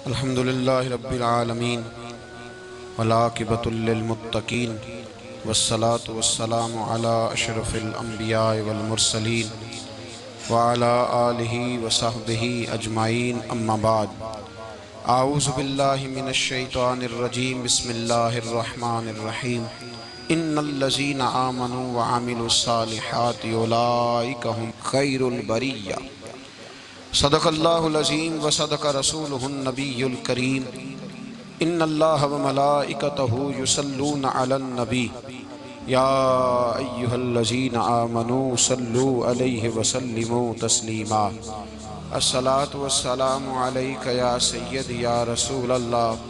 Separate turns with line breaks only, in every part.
الحمدللہ رب العالمین والعاقبۃ للمتقین والصلاة والسلام علی اشرف الانبیاء والمرسلین وعلی آلہ وصحبہ اجمعین اما بعد اعوذ باللہ من الشیطان الرجیم بسم اللہ الرحمن الرحیم ان الذین آمنوا وعملوا الصالحات اولئک هم خیر البریہ صدق اللہ العظیم وصدق رسولہ النبی الکریم ان اللہ وملائکتہ یصلون علی النبی یا ایہا الذین آمنوا صلوا علیہ وسلموا تسلیما الصلاة والسلام علیک یا سید یا رسول اللہ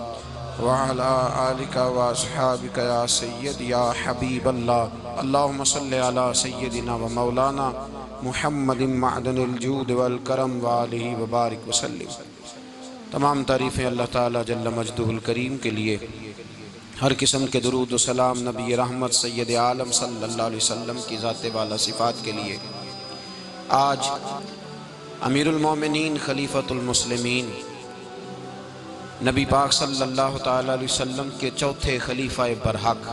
وعلا آلک واصحابک یا سید یا حبیب اللہ اللہم صلی علی سیدنا و مولانا محمد معدن الجود والکرم وآلہ وبارک وسلم۔ تمام تعریفیں اللہ تعالیٰ جل مجدہ الکریم کے لیے، ہر قسم کے درود و سلام نبی رحمت سید عالم صلی اللہ علیہ وسلم کی ذات والا صفات کے لیے۔ آج امیر المومنین خلیفۃ المسلمین نبی پاک صلی اللہ تعالیٰ علیہ وسلم کے چوتھے خلیفہ برحق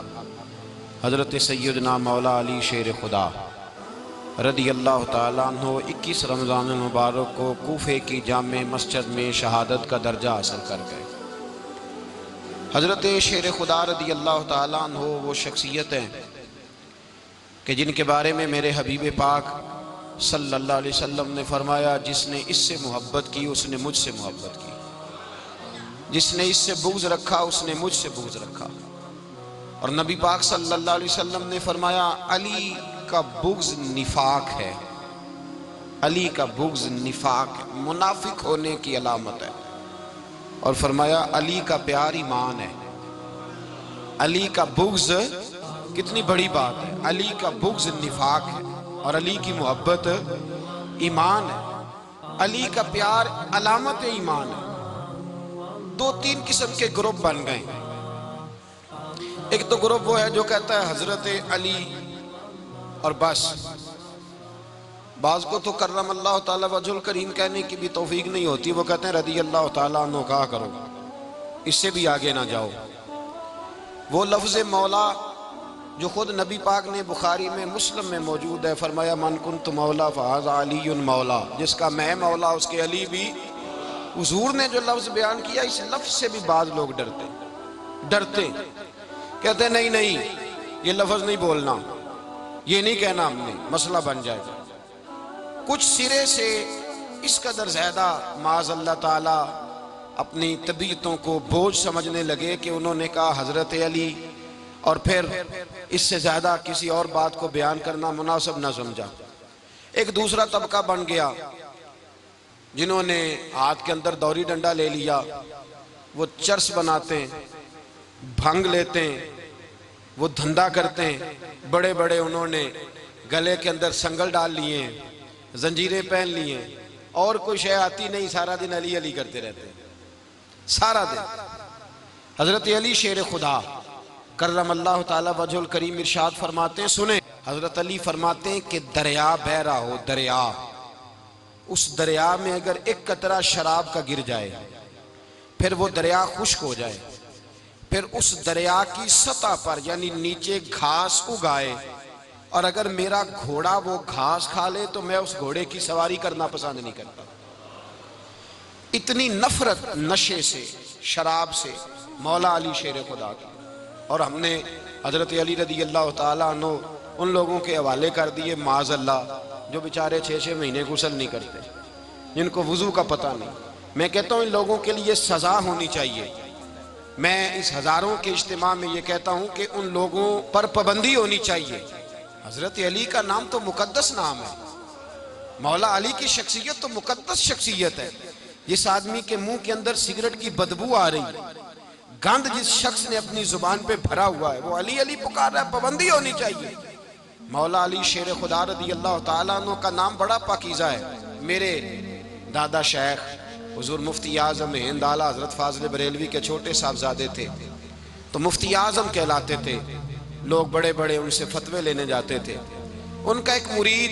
حضرت سیدنا مولا علی شیر خدا رضی اللہ تعالیٰ عنہ 21 رمضان المبارک کو کوفے کی جامع مسجد میں شہادت کا درجہ حاصل کر گئے۔ حضرت شیر خدا رضی اللہ تعالیٰ عنہ وہ شخصیت ہیں کہ جن کے بارے میں میرے حبیب پاک صلی اللہ علیہ وسلم نے فرمایا، جس نے اس سے محبت کی اس نے مجھ سے محبت کی، جس نے اس سے بغض رکھا اس نے مجھ سے بغض رکھا۔ اور نبی پاک صلی اللہ علیہ وسلم نے فرمایا علی کا بغض نفاق ہے، علی کا بغض نفاق ہے، منافق ہونے کی علامت ہے۔ اور فرمایا علی کا پیار ایمان ہے، علی کا بغض کتنی بڑی بات ہے، علی کا بغض نفاق ہے اور علی کی محبت ایمان ہے، علی کا پیار علامت ایمان ہے۔ 2-3 قسم کے گروپ بن گئے۔ ایک تو گروپ وہ ہے جو کہتا ہے حضرت علی اور بس، بعض کو تو کرم اللہ تعالیٰ وجہ الکریم کہنے کی بھی توفیق نہیں ہوتی، وہ کہتے ہیں رضی اللہ تعالیٰ عنہ کہا کرو، اس سے بھی آگے نہ جاؤ۔ وہ لفظ مولا جو خود نبی پاک نے بخاری میں مسلم میں موجود ہے، فرمایا من کنت مولا فہذا علی مولا، جس کا میں مولا اس کے علی بھی۔ حضور نے جو لفظ بیان کیا اس لفظ سے بھی بعض لوگ ڈرتے کہتے ہیں نہیں یہ لفظ نہیں بولنا، یہ نہیں کہنا، ہم نے مسئلہ بن جائے گا۔ کچھ سرے سے اس قدر زیادہ معاذ اللہ تعالیٰ اپنی طبیعتوں کو بوجھ سمجھنے لگے کہ انہوں نے کہا حضرت علی، اور پھر اس سے زیادہ کسی اور بات کو بیان کرنا مناسب نہ سمجھا۔ ایک دوسرا طبقہ بن گیا جنہوں نے ہاتھ کے اندر دوری ڈنڈا لے لیا، وہ چرس بناتے ہیں، بھنگ لیتے ہیں، وہ دھندا کرتے ہیں، بڑے بڑے انہوں نے گلے کے اندر سنگل ڈال لیے ہیں، زنجیریں پہن لیے ہیں، اور کوئی شے آتی نہیں، سارا دن علی علی کرتے رہتے ہیں سارا دن۔ حضرت علی شیر خدا کرم اللہ تعالیٰ وجہ الکریم ارشاد فرماتے ہیں، سنیں، حضرت علی فرماتے ہیں کہ دریا بہ رہا ہو، دریا، اس دریا میں اگر ایک قطرہ شراب کا گر جائے، پھر وہ دریا خشک ہو جائے، پھر اس دریا کی سطح پر یعنی نیچے گھاس اگائے، اور اگر میرا گھوڑا وہ گھاس کھا لے تو میں اس گھوڑے کی سواری کرنا پسند نہیں کرتا۔ اتنی نفرت نشے سے، شراب سے مولا علی شیر خدا کی۔ اور ہم نے حضرت علی رضی اللہ تعالیٰ عنہ ان لوگوں کے حوالے کر دیے معاذ اللہ جو بیچارے 6 مہینے غسل نہیں کرتے، جن کو وضو کا پتہ نہیں۔ میں کہتا ہوں ان لوگوں کے لیے سزا ہونی چاہیے۔ میں اس ہزاروں کے اجتماع میں یہ کہتا ہوں کہ ان لوگوں پر پابندی ہونی چاہیے۔ حضرت علی کا نام تو مقدس نام ہے، مولا علی کی شخصیت تو مقدس شخصیت ہے۔ جس آدمی کے منہ کے اندر سگریٹ کی بدبو آ رہی ہے، گند جس شخص نے اپنی زبان پہ بھرا ہوا ہے، وہ علی علی پکار رہا ہے، پابندی ہونی چاہیے۔ مولا علی شیر خدا رضی اللہ تعالیٰ عنہ کا نام بڑا پاکیزہ ہے۔ میرے دادا شیخ حضور مفتی اعظم ہند اعلیٰ حضرت فاضل بریلوی کے چھوٹے صاحبزادے تھے، تو مفتی اعظم کہلاتے تھے، لوگ بڑے بڑے ان سے فتوے لینے جاتے تھے۔ ان کا ایک مرید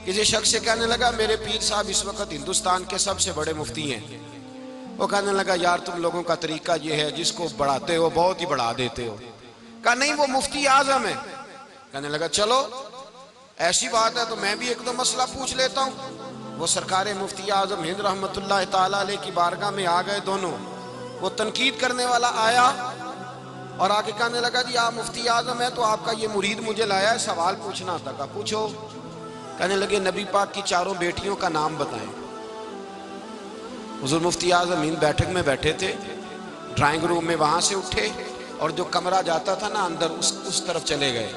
کسی شخص سے کہنے لگا میرے پیر صاحب اس وقت ہندوستان کے سب سے بڑے مفتی ہیں، وہ کہنے لگا یار تم لوگوں کا طریقہ یہ ہے جس کو بڑھاتے ہو بہت ہی بڑھا دیتے ہو. کہا نہیں وہ مفتی اعظم ہے. کہنے لگا چلو ایسی بات ہے تو میں بھی ایک دو مسئلہ پوچھ لیتا ہوں. وہ سرکار مفتی اعظم ہند رحمت اللہ تعالیٰ علیہ کی بارگاہ میں آ گئے دونوں. وہ تنقید کرنے والا آیا اور آ کے کہنے لگا جی آپ مفتی اعظم ہے تو آپ کا یہ مرید مجھے لایا ہے سوال پوچھنا تھا. کہا پوچھو. کہنے لگے نبی پاک کی چاروں بیٹیوں کا نام بتائیں. حضور مفتی اعظم ہند بیٹھک میں بیٹھے تھے, ڈرائنگ روم میں وہاں سے اٹھے اور جو کمرہ جاتا تھا نا اندر اس طرف چلے گئے.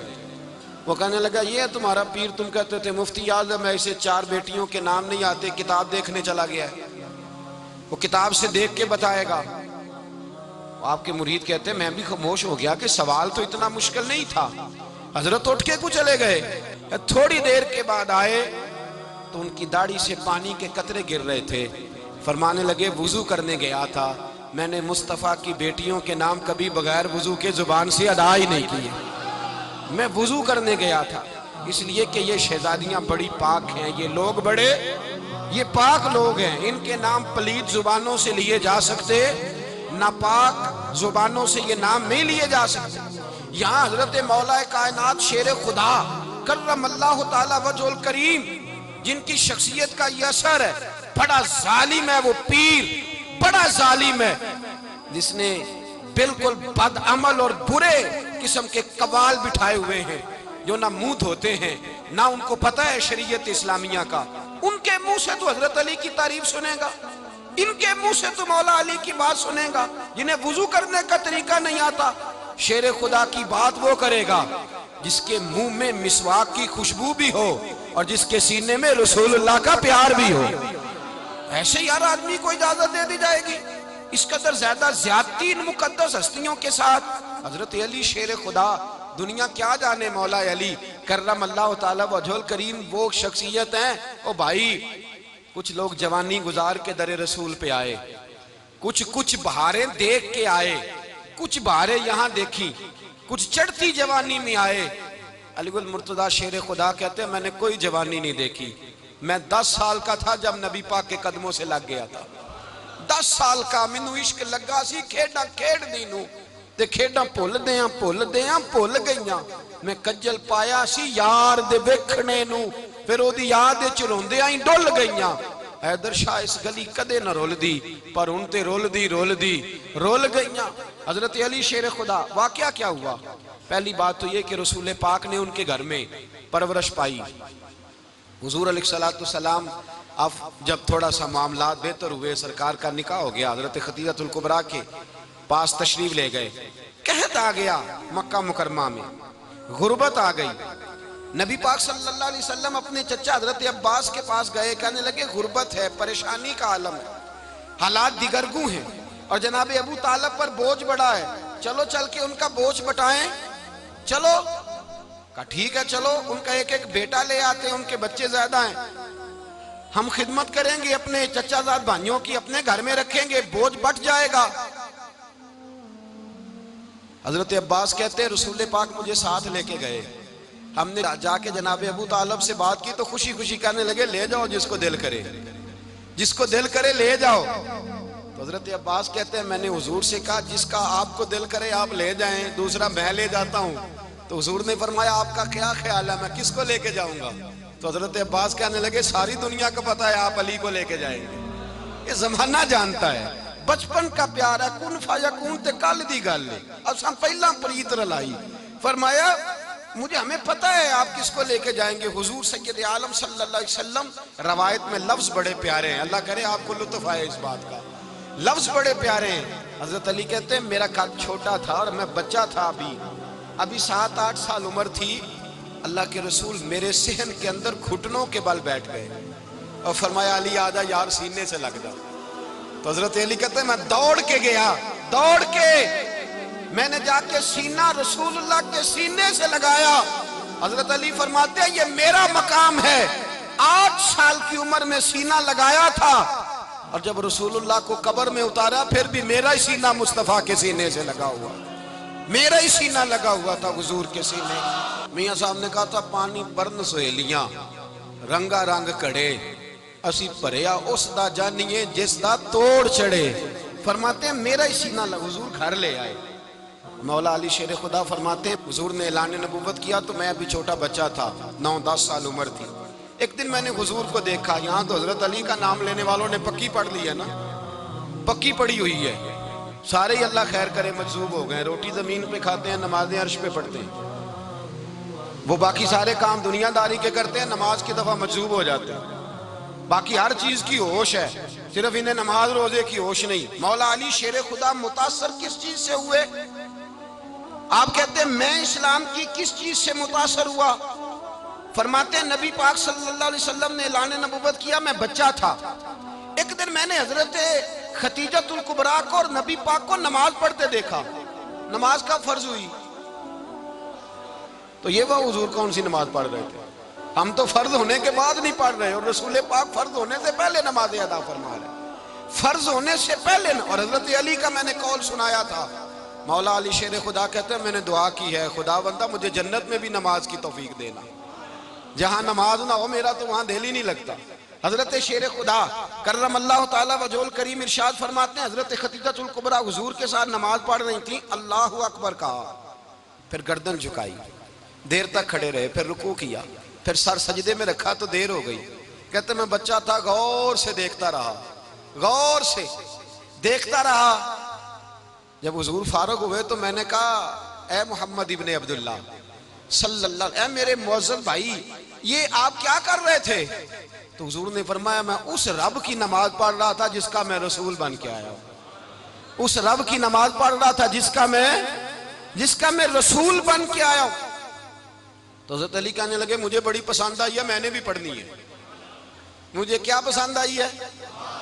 وہ کہنے لگا یہ ہے تمہارا پیر, تم کہتے تھے مفتی اعظم ہے اسے 4 بیٹیوں کے نام نہیں آتے, کتاب دیکھنے چلا گیا ہے, وہ کتاب سے دیکھ کے بتائے گا. آپ کے مرید کہتے ہیں میں بھی خاموش ہو گیا کہ سوال تو اتنا مشکل نہیں تھا. حضرت اٹھ کے کچھ چلے گئے. تھوڑی دیر کے بعد آئے تو ان کی داڑھی سے پانی کے قطرے گر رہے تھے. فرمانے لگے وضو کرنے گیا تھا, میں نے مصطفیٰ کی بیٹیوں کے نام کبھی بغیر وضو کے زبان سے ادا ہی نہیں کیے. میں وضو کرنے گیا تھا اس لیے کہ یہ شہزادیاں بڑی پاک ہیں, یہ لوگ بڑے یہ پاک لوگ ہیں, ان کے نام پلید زبانوں سے لیے جا سکتے, ناپاک زبانوں سے یہ نام نہیں لیے جا سکتے. یہاں حضرت مولا کائنات شیر خدا کرم اللہ تعالی وجہ الکریم جن کی شخصیت کا یہ اثر ہے, بڑا ظالم ہے وہ پیر, بڑا ظالم ہے جس نے بالکل بد عمل اور برے قسم کے قوال بٹھائے ہوئے ہیں جو نہ منہ دھوتے ہیں نہ ان کو پتہ ہے شریعت اسلامیہ کا. ان کے منہ سے تو حضرت علی کی تعریف سنے گا, ان کے منہ سے تو مولا علی کی بات سنے گا. جنہیں وضو کرنے کا طریقہ نہیں آتا, شیر خدا کی بات وہ کرے گا جس کے منہ میں مسواک کی خوشبو بھی ہو اور جس کے سینے میں رسول اللہ کا پیار بھی ہو. ایسے یار آدمی کو اجازت دے دی جائے گی؟ اس قدر زیادہ زیادتی ان مقدس ہستیوں کے ساتھ. حضرت علی شیر خدا, دنیا کیا جانے مولا علی کرم اللہ تعالی وجہ الکریم وہ شخصیت ہیں. او بھائی کچھ لوگ جوانی گزار کے در رسول پہ آئے, کچھ بہاریں دیکھ کے آئے, کچھ بہاریں یہاں دیکھی, کچھ چڑھتی جوانی میں آئے. علی المرتضیٰ شیر خدا کہتے ہیں میں نے کوئی جوانی نہیں دیکھی, میں 10 سال کا تھا جب نبی پاک کے قدموں سے لگ گیا تھا. 10 سال کا مینوں عشق لگا سی, کھیڈاں کھیڈ دی نوں تے کھیڈاں بھول گئیاں. میں کجل پایا سی یار دے ویکھنے نوں, پھر او دی یاد وچ روندیاں ہی ڈل گئیاں. حیدر شاہ اس گلی کدے نہ رول دی پر ان تے رول گئیاں. حضرت علی شیر خدا, واقعہ کیا ہوا؟ پہلی بات تو یہ کہ رسول پاک نے ان کے گھر میں پرورش پائی. حضور علیہ السلام اب جب تھوڑا سا معاملات بہتر ہوئے, سرکار کا نکاح ہو گیا, حضرت خدیجہ الکبریٰ کے پاس تشریف لے گئے. قحط آ گیا مکہ مکرمہ میں, غربت آ گئی. نبی پاک صلی اللہ علیہ وسلم اپنے چچا حضرت عباس کے پاس گئے, کہنے لگے غربت ہے, پریشانی کا عالم ہے, حالات دیگرگوں ہیں اور جناب ابو طالب پر بوجھ بڑا ہے, چلو چل کے ان کا بوجھ بٹائیں. چلو کہا ٹھیک ہے چلو, ان کا ایک بیٹا لے آتے ہیں, ان کے بچے زیادہ ہیں, ہم خدمت کریں گے اپنے چچا زاد بھائیوں کی, اپنے گھر میں رکھیں گے, بوجھ بٹ جائے گا. حضرت عباس کہتے ہیں رسول پاک مجھے ساتھ لے کے گئے, ہم نے جا کے جناب ابو طالب سے بات کی تو خوشی خوشی کہنے لگے لے جاؤ جس کو دل کرے لے جاؤ. تو حضرت عباس کہتے ہیں میں نے حضور سے کہا جس کا آپ کو دل کرے آپ لے جائیں, دوسرا میں لے جاتا ہوں. تو حضور نے فرمایا آپ کا کیا خیال ہے, میں کس کو لے کے جاؤں گا؟ تو حضرت عباس کہنے لگے ساری دنیا کو پتا ہے آپ علی کو لے کے جائیں گے, یہ زمانہ جانتا ہے, بچپن کا پیار ہے, کن فیکون تے کل دی گل ہے, اب ہم پہلا پریت رلائی. فرمایا ہمیں پتہ ہے آپ کس کو لے کے جائیں گے, حضور سید عالم صلی اللہ علیہ وسلم. روایت میں لفظ بڑے پیارے ہیں, اللہ کرے آپ کو لطف آئے اس بات کا, لفظ بڑے پیارے ہیں. حضرت علی کہتے ہیں میرا قد چھوٹا تھا اور میں بچہ تھا, ابھی 7-8 سال عمر تھی, اللہ کے رسول میرے صحن کے اندر گھٹنوں کے بل بیٹھ گئے اور فرمایا علی آجا یار سینے سے لگ جا. تو حضرت علی کہتے ہیں میں دوڑ کے گیا, میں نے جا کے سینہ رسول اللہ کے سینے سے لگایا. حضرت علی فرماتے ہیں یہ میرا مقام ہے, 8 سال کی عمر میں سینہ لگایا تھا اور جب رسول اللہ کو قبر میں اتارا پھر بھی میرا ہی سینہ مصطفیٰ کے سینے سے لگا ہوا, میرا ہی سینہ لگا ہوا تھا حضور کے سینے. میاں صاحب نے کہا تھا پانی برن سہیلیاں رنگا رنگ کڑے, اسی پریا اس دا جانیے جس دا توڑ چڑھے. فرماتے ہیں میرا ہی سینہ حضور گھر لے آئے. مولا علی شیر خدا فرماتے ہیں حضور نے اعلان نبوت کیا تو میں ابھی چھوٹا بچہ تھا, 9-10 سال عمر تھی. ایک دن میں نے حضور کو دیکھا, یہاں تو حضرت علی کا نام لینے والوں نے پکی پڑھ لی ہے نا, پکی پڑی ہوئی ہے, سارے ہی اللہ خیر کرے مجذوب ہو گئے, روٹی زمین پہ کھاتے ہیں, نمازیں عرش پہ پڑھتے ہیں. وہ باقی سارے کام دنیا داری کے کرتے ہیں, نماز کی دفعہ مجذوب ہو جاتے ہیں. باقی ہر چیز کی ہوش ہے, صرف انہیں نماز روزے کی ہوش نہیں. مولا علی شیر خدا متاثر کس چیز سے ہوئے؟ آپ کہتے ہیں میں اسلام کی کس چیز سے متاثر ہوا؟ فرماتے ہیں نبی پاک صلی اللہ علیہ وسلم نے اعلان نبوت کیا, میں بچہ تھا. ایک دن میں نے حضرت خدیجۃ الکبریٰ کو اور نبی پاک کو نماز پڑھتے دیکھا. نماز کا فرض ہوئی تو یہ وہ حضور کون سی نماز پڑھ رہے تھے؟ ہم تو فرض ہونے کے بعد نہیں پڑھ رہے, اور رسول پاک فرض ہونے سے پہلے نماز ادا فرما رہے, فرض ہونے سے پہلے. اور حضرت علی کا میں نے قول سنایا تھا, مولا علی شیر خدا کہتے ہیں میں نے دعا کی ہے, خدا بندہ مجھے جنت میں بھی نماز کی توفیق دینا, جہاں نماز نہ ہو میرا تو وہاں دل ہی نہیں لگتا. حضرت شیر خدا کرم اللہ تعالیٰ وجہ الکریم ارشاد فرماتے ہیں حضرت خدیجۃ الکبریٰ حضور کے ساتھ نماز پڑھ رہی تھیں, اللہ اکبر کہا, پھر گردن جھکائی, دیر تک کھڑے رہے, پھر رکوع کیا, پھر سر سجدے میں رکھا تو دیر ہو گئی. کہتے میں بچہ تھا, غور سے دیکھتا رہا, غور سے دیکھتا رہا. جب حضور فارغ ہوئے تو میں نے کہا اے محمد ابن عبداللہ صلی اللہ علیہ وسلم, اے میرے معزز بھائی یہ آپ کیا کر رہے تھے؟ تو حضور نے فرمایا میں اس رب کی نماز پڑھ رہا تھا جس کا میں رسول بن کے آیا ہوں, اس رب کی نماز پڑھ رہا تھا جس کا میں رسول بن کے آیا ہوں. تو حضرت علی کہنے لگے مجھے بڑی پسند آئی ہے, میں نے بھی پڑھنی ہے. مجھے کیا پسند آئی ہے؟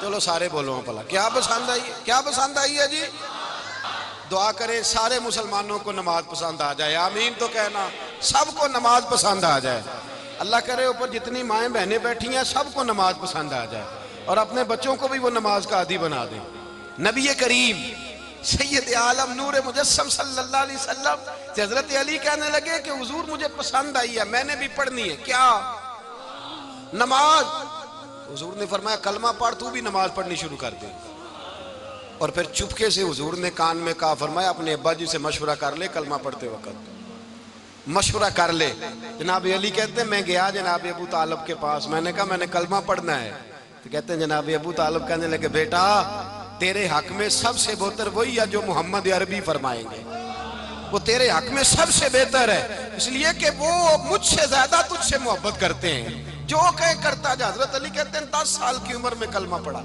چلو سارے بولو پلا, کیا پسند آئی ہے؟ کیا پسند آئی ہے جی؟ دعا کرے سارے مسلمانوں کو نماز پسند آ جائے, آمین تو کہنا, سب کو نماز پسند آ جائے. اللہ کرے اوپر جتنی مائیں بہنیں بیٹھی ہیں سب کو نماز پسند آ جائے, اور اپنے بچوں کو بھی وہ نماز کا عادی بنا دیں. نبی کریم سید عالم نور مجسم صلی اللہ علیہ وسلم سے حضرت علی کہنے لگے کہ حضور مجھے پسند آئی ہے, میں نے بھی پڑھنی ہے. کیا؟ نماز. حضور نے فرمایا کلمہ پڑھ, تو بھی نماز پڑھنی شروع کر دے. اور پھر چپکے سے حضور نے کان میں کہا, فرمایا اپنے ابا جی سے مشورہ کر لے کلمہ پڑھتے وقت, مشورہ کر لے. جناب علی کہتے ہیں میں گیا جناب ابو طالب کے پاس, میں نے کہا میں نے کلمہ پڑھنا ہے. تو کہتے ہیں جناب ابو طالب کہنے لگے بیٹا تیرے حق میں سب سے بہتر وہی ہے جو محمد عربی فرمائیں گے, وہ تیرے حق میں سب سے بہتر ہے, اس لیے کہ وہ مجھ سے زیادہ تجھ سے محبت کرتے ہیں, جو کہے کرتا جا. حضرت علی کہتے ہیں 10 سال کی عمر میں کلمہ پڑھا.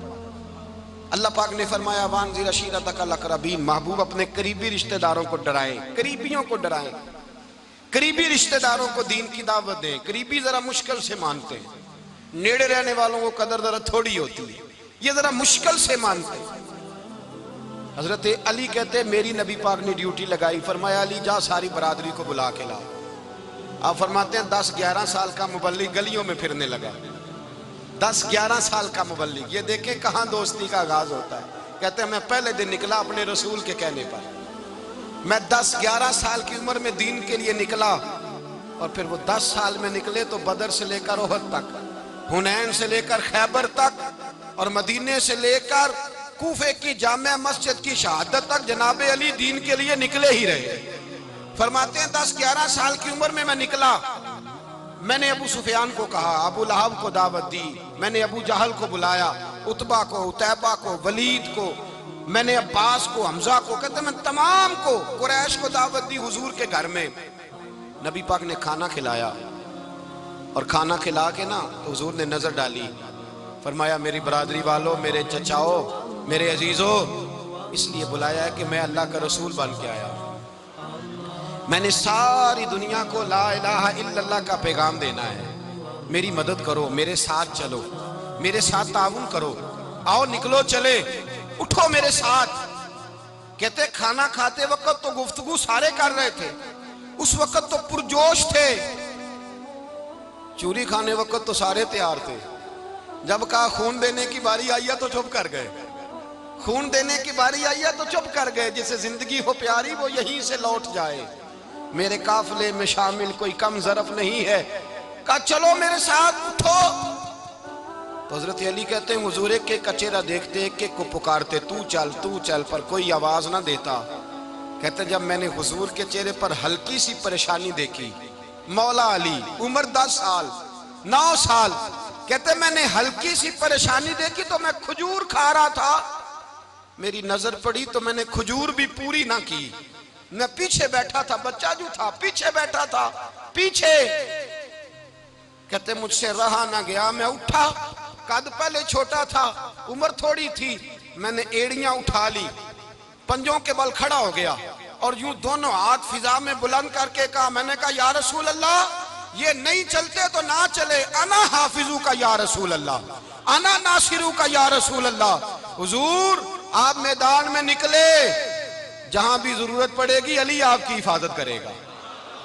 اللہ پاک نے فرمایا وانذر عشیرتک الاقربین, محبوب اپنے قریبی رشتہ داروں کو ڈرائیں, قریبیوں کو ڈرائیں, قریبی رشتہ داروں کو دین کی دعوت دیں. قریبی ذرا مشکل سے مانتے ہیں, نیڑے رہنے والوں کو قدر ذرا تھوڑی ہوتی ہے, یہ ذرا مشکل سے مانتے ہیں. حضرت علی کہتے ہیں میری نبی پاک نے ڈیوٹی لگائی, فرمایا علی جا ساری برادری کو بلا کے لا. آپ فرماتے ہیں 10-11 سال کا مبلغ گلیوں میں پھرنے لگا, 10-11 سال کا مبلغ. یہ دیکھیں کہاں دوستی کا آغاز ہوتا ہے. کہتے ہیں میں پہلے دن نکلا اپنے رسول کے کہنے پر, میں 10-11 سال کی عمر میں دین کے لیے نکلا, اور پھر وہ 10 سال میں نکلے تو بدر سے لے کر احد تک, حنین سے لے کر خیبر تک, اور مدینے سے لے کر کوفے کی جامع مسجد کی شہادت تک جناب علی دین کے لیے نکلے ہی رہے. فرماتے ہیں 10-11 سال کی عمر میں نکلا. میں نے ابو سفیان کو کہا, ابو لہب کو دعوت دی, میں نے ابو جہل کو بلایا, عتبہ کو, عتیبہ کو, ولید کو, میں نے عباس کو, حمزہ کو, کہتے ہیں میں تمام کو, قریش کو دعوت دی حضور کے گھر میں. نبی پاک نے کھانا کھلایا, اور کھانا کھلا کے نا تو حضور نے نظر ڈالی, فرمایا میری برادری والوں, میرے چچاؤ, میرے عزیزوں, اس لیے بلایا ہے کہ میں اللہ کا رسول بن کے آیا ہوں. میں نے ساری دنیا کو لا الہ الا اللہ کا پیغام دینا ہے, میری مدد کرو, میرے ساتھ چلو, میرے ساتھ تعاون کرو, آؤ نکلو چلے, اٹھو میرے ساتھ. کہتے کھانا کھاتے وقت تو گفتگو سارے کر رہے تھے, اس وقت تو پرجوش تھے, چوری کھانے وقت تو سارے تیار تھے, جب کہا خون دینے کی باری آئی ہے تو چپ کر گئے, خون دینے کی باری آئی ہے تو چپ کر گئے. جسے زندگی ہو پیاری وہ یہیں سے لوٹ جائے, میرے قافلے میں شامل کوئی کم ظرف نہیں ہے. کہا چلو میرے ساتھ اٹھو. تو حضرت علی کہتے ہیں حضور ایک کا چہرہ دیکھتے ایک کو پکارتے تو چل پر کوئی آواز نہ دیتا. کہتے جب میں نے حضور کے چہرے پر ہلکی سی پریشانی دیکھی، مولا علی عمر 10 سال 9 سال، کہتے میں نے ہلکی سی پریشانی دیکھی تو میں کھجور کھا رہا تھا، میری نظر پڑی تو میں نے کھجور بھی پوری نہ کی، میں پیچھے بیٹھا تھا، بچہ جو تھا پیچھے بیٹھا تھا پیچھے. کہتے مجھ سے رہا نہ گیا، میں اٹھا، قد پہلے چھوٹا تھا عمر تھوڑی تھی، میں نے ایڑیاں اٹھا لی، پنجوں کے بل کھڑا ہو گیا اور یوں دونوں ہاتھ فضا میں بلند کر کے کہا، میں نے کہا یا رسول اللہ یہ نہیں چلتے تو نہ چلے، انا حافظو کا یا رسول اللہ، انا ناصرو کا یا رسول اللہ. حضور آپ میدان میں نکلے، جہاں بھی ضرورت پڑے گی علی آپ کی حفاظت کرے گا.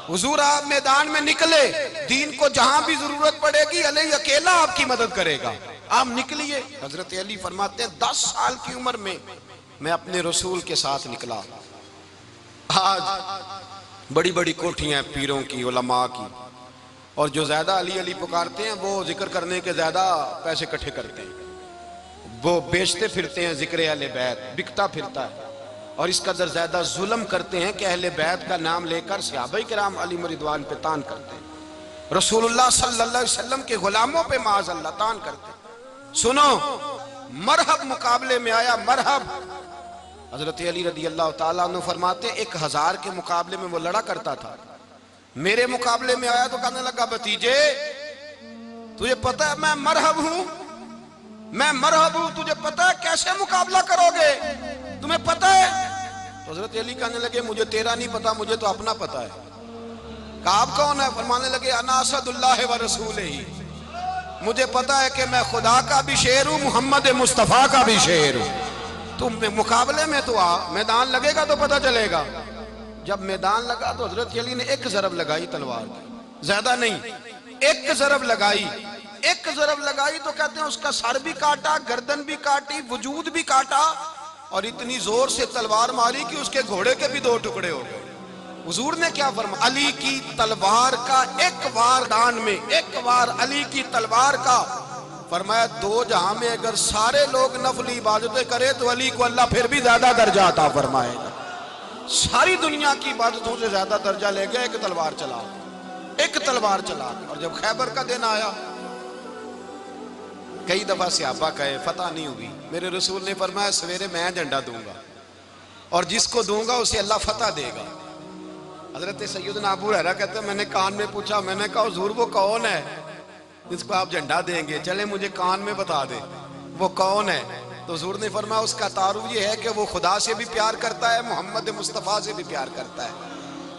حضور آپ میدان میں نکلے، دین کو جہاں بھی ضرورت پڑے گی علی اکیلا آپ کی مدد کرے گا. آپ نکلیے. حضرت علی فرماتے ہیں 10 سال کی عمر میں میں اپنے رسول کے ساتھ نکلا. آج بڑی بڑی کوٹھیاں پیروں کی علماء کی، اور جو زیادہ علی علی پکارتے ہیں وہ ذکر کرنے کے زیادہ پیسے اکٹھے کرتے ہیں، وہ بیچتے پھرتے ہیں ذکر اہل بیت، بکتا پھرتا ہے، اور اس قدر زیادہ ظلم کرتے ہیں کہ اہل بیت کا نام لے کر صحابہ کرام علی رضوان پہ تان کرتے ہیں، رسول اللہ صلی اللہ علیہ وسلم کے غلاموں پہ معاذ اللہ تان کرتے ہیں. سنو، مرحب مقابلے میں آیا، مرحب. حضرت علی رضی اللہ تعالیٰ عنہ فرماتے 1000 کے مقابلے میں وہ لڑا کرتا تھا، میرے مقابلے میں آیا تو کہنے لگا بھتیجے تجھے پتہ ہے میں مرحب ہوں، میں مرحب ہوں، تجھے پتہ ہے کیسے مقابلہ کرو گے، تمہیں پتہ ہے؟ تو حضرت علی کہنے لگے مجھے تیرا نہیں پتا، مجھے تو اپنا پتا ہے. کہا آپ کون ہے؟ فرمانے لگے انا اسد اللہ و رسولہ، مجھے پتا ہے کہ میں خدا کا بھی شیر ہوں، محمد مصطفیٰ کا بھی شیر ہوں. تم مقابلے میں تو آ، میدان لگے گا تو پتہ چلے گا. جب میدان لگا تو حضرت علی نے ایک ضرب لگائی تلوار کی، زیادہ نہیں، ایک ضرب لگائی. ایک ضرب لگائی تو کہتے ہیں اس کا سر بھی کاٹا، گردن بھی کاٹی، وجود بھی کاٹا، اور اتنی زور سے تلوار ماری کہ اس کے گھوڑے کے بھی 2 ٹکڑے ہو گئے. حضور نے کیا فرمایا؟ علی کی تلوار کا ایک وار دان میں، ایک وار علی کی تلوار کا، فرمایا 2 جہاں میں اگر سارے لوگ نفلی عبادتیں کرے تو علی کو اللہ پھر بھی زیادہ درجہ عطا فرمائے گا. ساری دنیا کی عبادتوں سے زیادہ درجہ لے گئے ایک تلوار چلا، ایک تلوار چلا. اور جب خیبر کا دن آیا، کئی دفعہ صحابہ کہے فتح نہیں ہوئی، میرے رسول نے فرمایا سویرے میں جھنڈا دوں گا اور جس کو دوں گا اسے اللہ فتح دے گا. حضرت سیدنا ابو ہریرہ کہتے ہیں میں نے کان میں پوچھا، میں نے کہا حضور وہ کون ہے جس کو آپ جھنڈا دیں گے؟ چلے مجھے کان میں بتا دے وہ کون ہے. تو حضور نے فرمایا اس کا تعارف یہ ہے کہ وہ خدا سے بھی پیار کرتا ہے، محمد مصطفیٰ سے بھی پیار کرتا ہے.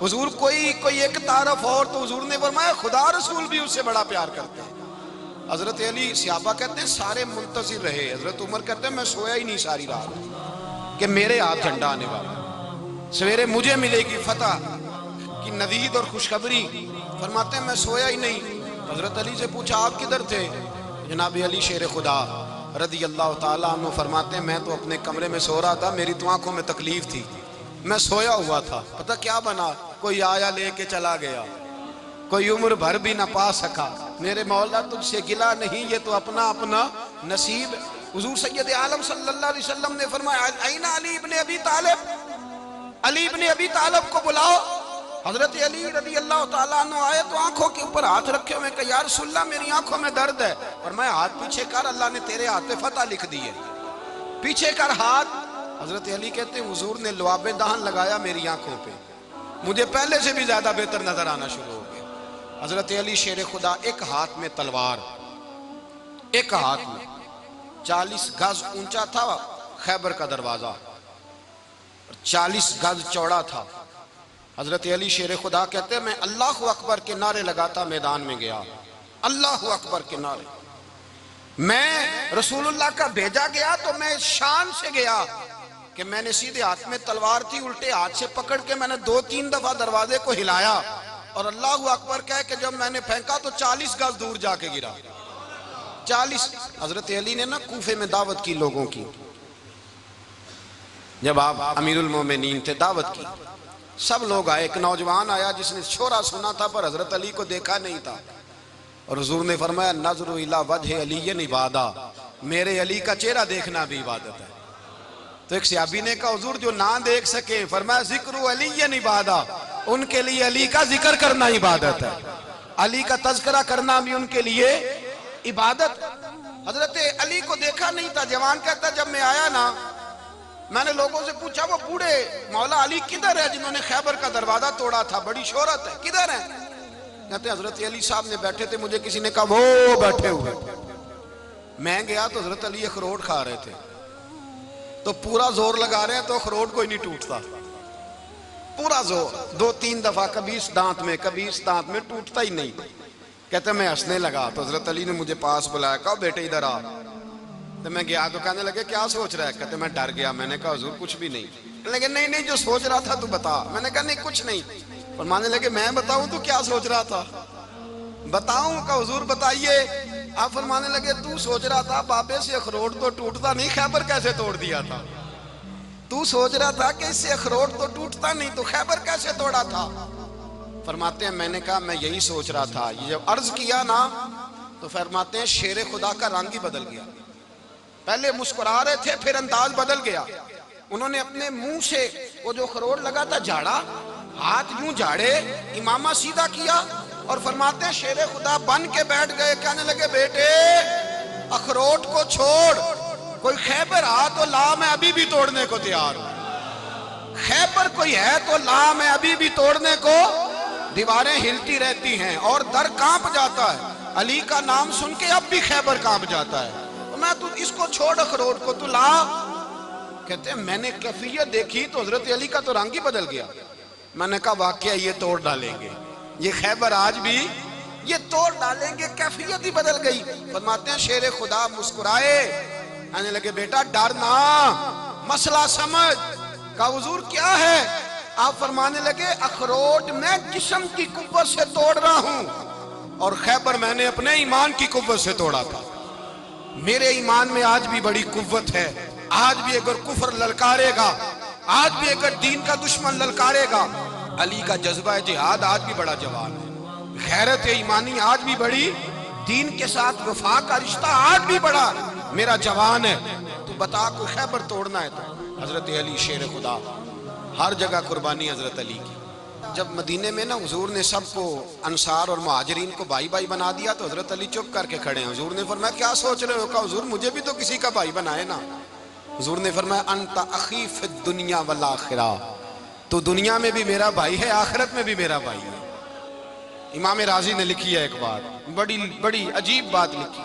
حضور کوئی ایک تعارف اور، تو حضور نے فرمایا خدا رسول بھی اس سے بڑا پیار کرتے ہیں. حضرت علی صحابہ کہتے ہیں سارے منتظر رہے. حضرت عمر کہتے ہیں میں سویا ہی نہیں ساری رات کہ میرے ہاتھ جھنڈا آنے والا، سویرے مجھے ملے گی فتح کی نوید اور خوشخبری. فرماتے ہیں میں سویا ہی نہیں. حضرت علی سے پوچھا آپ کدھر تھے؟ جناب علی شیر خدا رضی اللہ تعالیٰ عنہ فرماتے ہیں میں تو اپنے کمرے میں سو رہا تھا، میری تو آنکھوں میں تکلیف تھی، میں سویا ہوا تھا، پتہ کیا بنا؟ کوئی آیا لے کے چلا گیا، کوئی عمر بھر بھی نہ پا سکا. میرے مولا تجھ سے گلا نہیں، یہ تو اپنا اپنا نصیب. حضور سید عالم صلی اللہ علیہ وسلم نے فرمایا این علی ابن ابی طالب، علی ابن ابی طالب کو بلاؤ. حضرت علی رضی اللہ تعالیٰ عنہ آئے تو آنکھوں کے اوپر ہاتھ رکھے ہوئے کہ یا رسول اللہ میری آنکھوں میں درد ہے. فرمایا ہاتھ پیچھے کر، اللہ نے تیرے ہاتھ پہ فتح لکھ دی ہے، پیچھے کر ہاتھ. حضرت علی کہتے ہیں حضور نے لعاب دہن لگایا میری آنکھوں پہ، مجھے پہلے سے بھی زیادہ بہتر نظر آنا شروع ہو گیا. حضرت علی شیر خدا ایک ہاتھ میں تلوار، ایک ہاتھ میں 40 گز اونچا تھا خیبر کا دروازہ، 40 گز چوڑا تھا. حضرت علی شیر خدا کہتے ہیں میں اللہ اکبر کے نعرے لگاتا میدان میں گیا، اللہ اکبر کے نعرے. میں رسول اللہ کا بھیجا گیا تو میں شان سے گیا کہ میں نے سیدھے ہاتھ میں تلوار تھی، الٹے ہاتھ سے پکڑ کے میں نے 2-3 دفعہ دروازے کو ہلایا اور اللہ اکبر کہہ کہ جب میں نے پھینکا تو 40 گز دور جا کے گرا. 40. حضرت علی نے نا کوفے میں دعوت کی لوگوں کی، جب آپ امیر المومنین تھے دعوت کی، سب لوگ آئے. ایک نوجوان آیا جس نے شورا سنا تھا پر حضرت علی کو دیکھا نہیں تھا. اور حضور نے فرمایا نظر الی وجہ علی عبادہ، میرے علی کا چہرہ دیکھنا بھی عبادت ہے۔ تو ایک صحابی نے کہا حضور جو نہ دیکھ سکے، فرمایا ذکر علی عبادہ، ان کے لیے علی کا ذکر کرنا عبادت ہے، علی کا تذکرہ کرنا بھی ان کے لیے عبادت۔ حضرت علی کو دیکھا نہیں تھا، جوان کہتا جب میں آیا نا، میں نے لوگوں سے پوچھا وہ بوڑھے مولا علی کدھر ہے جنہوں نے خیبر کا دروازہ توڑا تھا، بڑی شہرت ہے، کدھر ہیں؟ کہتے ہیں حضرت علی صاحب نے بیٹھے تھے، مجھے کسی نے کہا وہ بیٹھے ہوئے۔ میں گیا تو حضرت علی اخروٹ کھا رہے تھے، تو پورا زور لگا رہے ہیں تو اخروٹ کوئی نہیں ٹوٹتا، پورا زور 2-3 دفعہ، کبھی اس دانت میں کبھی اس دانت میں، ٹوٹتا ہی نہیں۔ کہتے ہیں میں ہنسنے لگا تو حضرت علی نے مجھے پاس بلایا، کہا بیٹے ادھر آ۔ تو میں گیا تو کہنے لگے کیا سوچ رہا ہے؟ کہتے میں ڈر گیا، میں نے کہا حضور کچھ بھی نہیں۔ لیکن نہیں جو سوچ رہا تھا تو بتا۔ میں نے کہا نہیں کچھ نہیں۔ فرمانے لگے میں بتاؤں تو کیا سوچ رہا تھا؟ بتاؤں؟ کہ حضور بتائیے۔ آپ فرمانے لگے تو سوچ رہا تھا بابے سے اخروٹ تو ٹوٹتا نہیں، خیبر کیسے توڑ دیا تھا؟ تو سوچ رہا تھا کہ اس سے اخروٹ تو ٹوٹتا نہیں، تو خیبر کیسے توڑا تھا؟ فرماتے ہیں میں نے کہا میں یہی سوچ رہا تھا۔ یہ جب عرض کیا نا تو فرماتے ہیں شیر خدا کا رنگ ہی بدل گیا، پہلے مسکرا رہے تھے پھر انداز بدل گیا۔ انہوں نے اپنے منہ سے وہ جو خروٹ لگا تھا جھاڑا، ہاتھ یوں جھاڑے، امامہ سیدھا کیا، اور فرماتے ہیں شیر خدا بن کے بیٹھ گئے، کہنے لگے بیٹے اخروٹ کو چھوڑ، کوئی خیبر آ تو لا، میں ابھی بھی توڑنے کو تیار ہوں، خیبر کوئی ہے تو لا، میں ابھی بھی توڑنے کو۔ دیواریں ہلتی رہتی ہیں اور در کانپ جاتا ہے، علی کا نام سن کے اب بھی خیبر کانپ جاتا ہے، میں تو اس کو چھوڑ اخروٹ کو تو لا۔ کہتے ہیں میں نے کیفیت دیکھی تو حضرت علی کا تو رنگ ہی بدل گیا۔ میں نے کہا واقعہ یہ توڑ ڈالیں گے، یہ خیبر آج بھی یہ توڑ ڈالیں گے، کیفیت ہی بدل گئی۔ فرماتے ہیں شیر خدا مسکرائے، کہنے لگے بیٹا ڈرنا، مسئلہ سمجھ۔ کہا حضور کیا ہے؟ آپ فرمانے لگے اخروٹ میں جسم کی قوت سے توڑ رہا ہوں، اور خیبر میں نے اپنے ایمان کی قوت سے توڑا تھا۔ میرے ایمان میں آج بھی بڑی قوت ہے، آج بھی اگر کفر للکارے گا، آج بھی اگر دین کا دشمن للکارے گا، علی کا جذبہ جہاد آج بھی بڑا جوان ہے، غیرت ایمانی آج بھی بڑی، دین کے ساتھ وفا کا رشتہ آج بھی بڑا میرا جوان ہے۔ تو بتا کوئی خیبر توڑنا ہے تو حضرت علی شیر خدا، ہر جگہ قربانی حضرت علی کی۔ جب مدینے میں نا حضور نے سب کو انصار اور مہاجرین کو بھائی بھائی بنا دیا تو حضرت علی چپ کر کے کھڑے ہیں۔ حضور نے فرمایا کیا سوچ رہے ہو؟ کہا حضور مجھے بھی تو کسی کا بھائی بنائے نا۔ حضور نے فرمایا انت اخی فی الدنیا والآخرہ، تو دنیا میں بھی میرا بھائی ہے، آخرت میں بھی میرا بھائی ہے۔ امام راضی نے لکھی ہے ایک بات، بڑی عجیب بات لکھی۔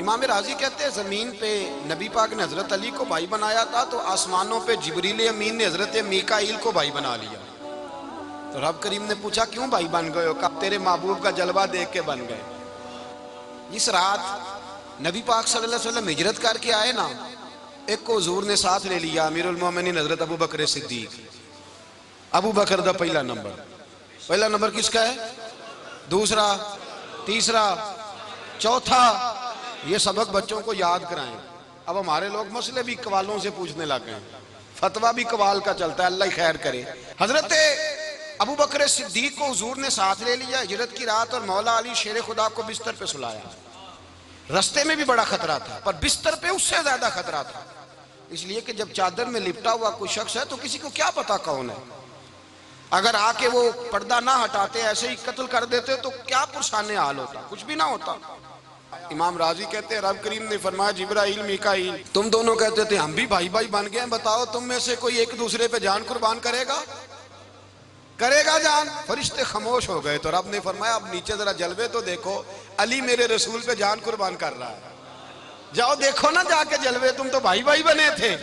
امام راضی کہتے ہیں زمین پہ نبی پاک نے حضرت علی کو بھائی بنایا تھا تو آسمانوں پہ جبریل امین نے حضرت میکائیل کو بھائی بنا لیا۔ تو رب کریم نے پوچھا کیوں بھائی بن گئے ہو؟ کب تیرے محبوب کا جلوہ دیکھ کے بن گئے۔ اس رات نبی پاک صلی اللہ علیہ وسلم ہجرت کر کے آئے نا، ایک کو حضور نے ساتھ لے لیا، امیر المومنین حضرت ابو بکر صدیق۔ ابو بکر دا پہلا نمبر کس کا ہے؟ دوسرا، تیسرا، چوتھا۔ یہ سبق بچوں کو یاد کرائیں۔ اب ہمارے لوگ مسئلے بھی قوالوں سے پوچھنے لگ گئے، فتویٰ بھی قوال کا چلتا ہے، اللہ ہی خیر کرے۔ حضرت ابو بکر صدیق کو حضور نے ساتھ لے لیا ہجرت کی رات، اور مولا علی شیر خدا کو بستر پہ سلایا۔ رستے میں بھی بڑا خطرہ تھا پر بستر پہ اس سے زیادہ خطرہ تھا، اس لیے کہ جب چادر میں لپٹا ہوا کوئی شخص ہے تو کسی کو کیا پتا کون ہے، اگر آ کے وہ پردہ نہ ہٹاتے ایسے ہی قتل کر دیتے تو کیا پرسان حال ہوتا، کچھ بھی نہ ہوتا۔ امام راضی کہتے ہیں رب کریم نے فرمایا جبرائیل میکائیل تم دونوں کہتے تھے ہم بھی بھائی بھائی بن گئے ہیں، بتاؤ تم میں سے کوئی ایک دوسرے پہ جان قربان کرے گا جان؟ فرشتے خاموش ہو گئے تو رب نے فرمایا اب نیچے ذرا جلوے تو دیکھو، علی میرے رسول پہ جان قربان کر رہا ہے، جاؤ دیکھو نا جا کے جلوے، تم تو بھائی بھائی بنے تھے۔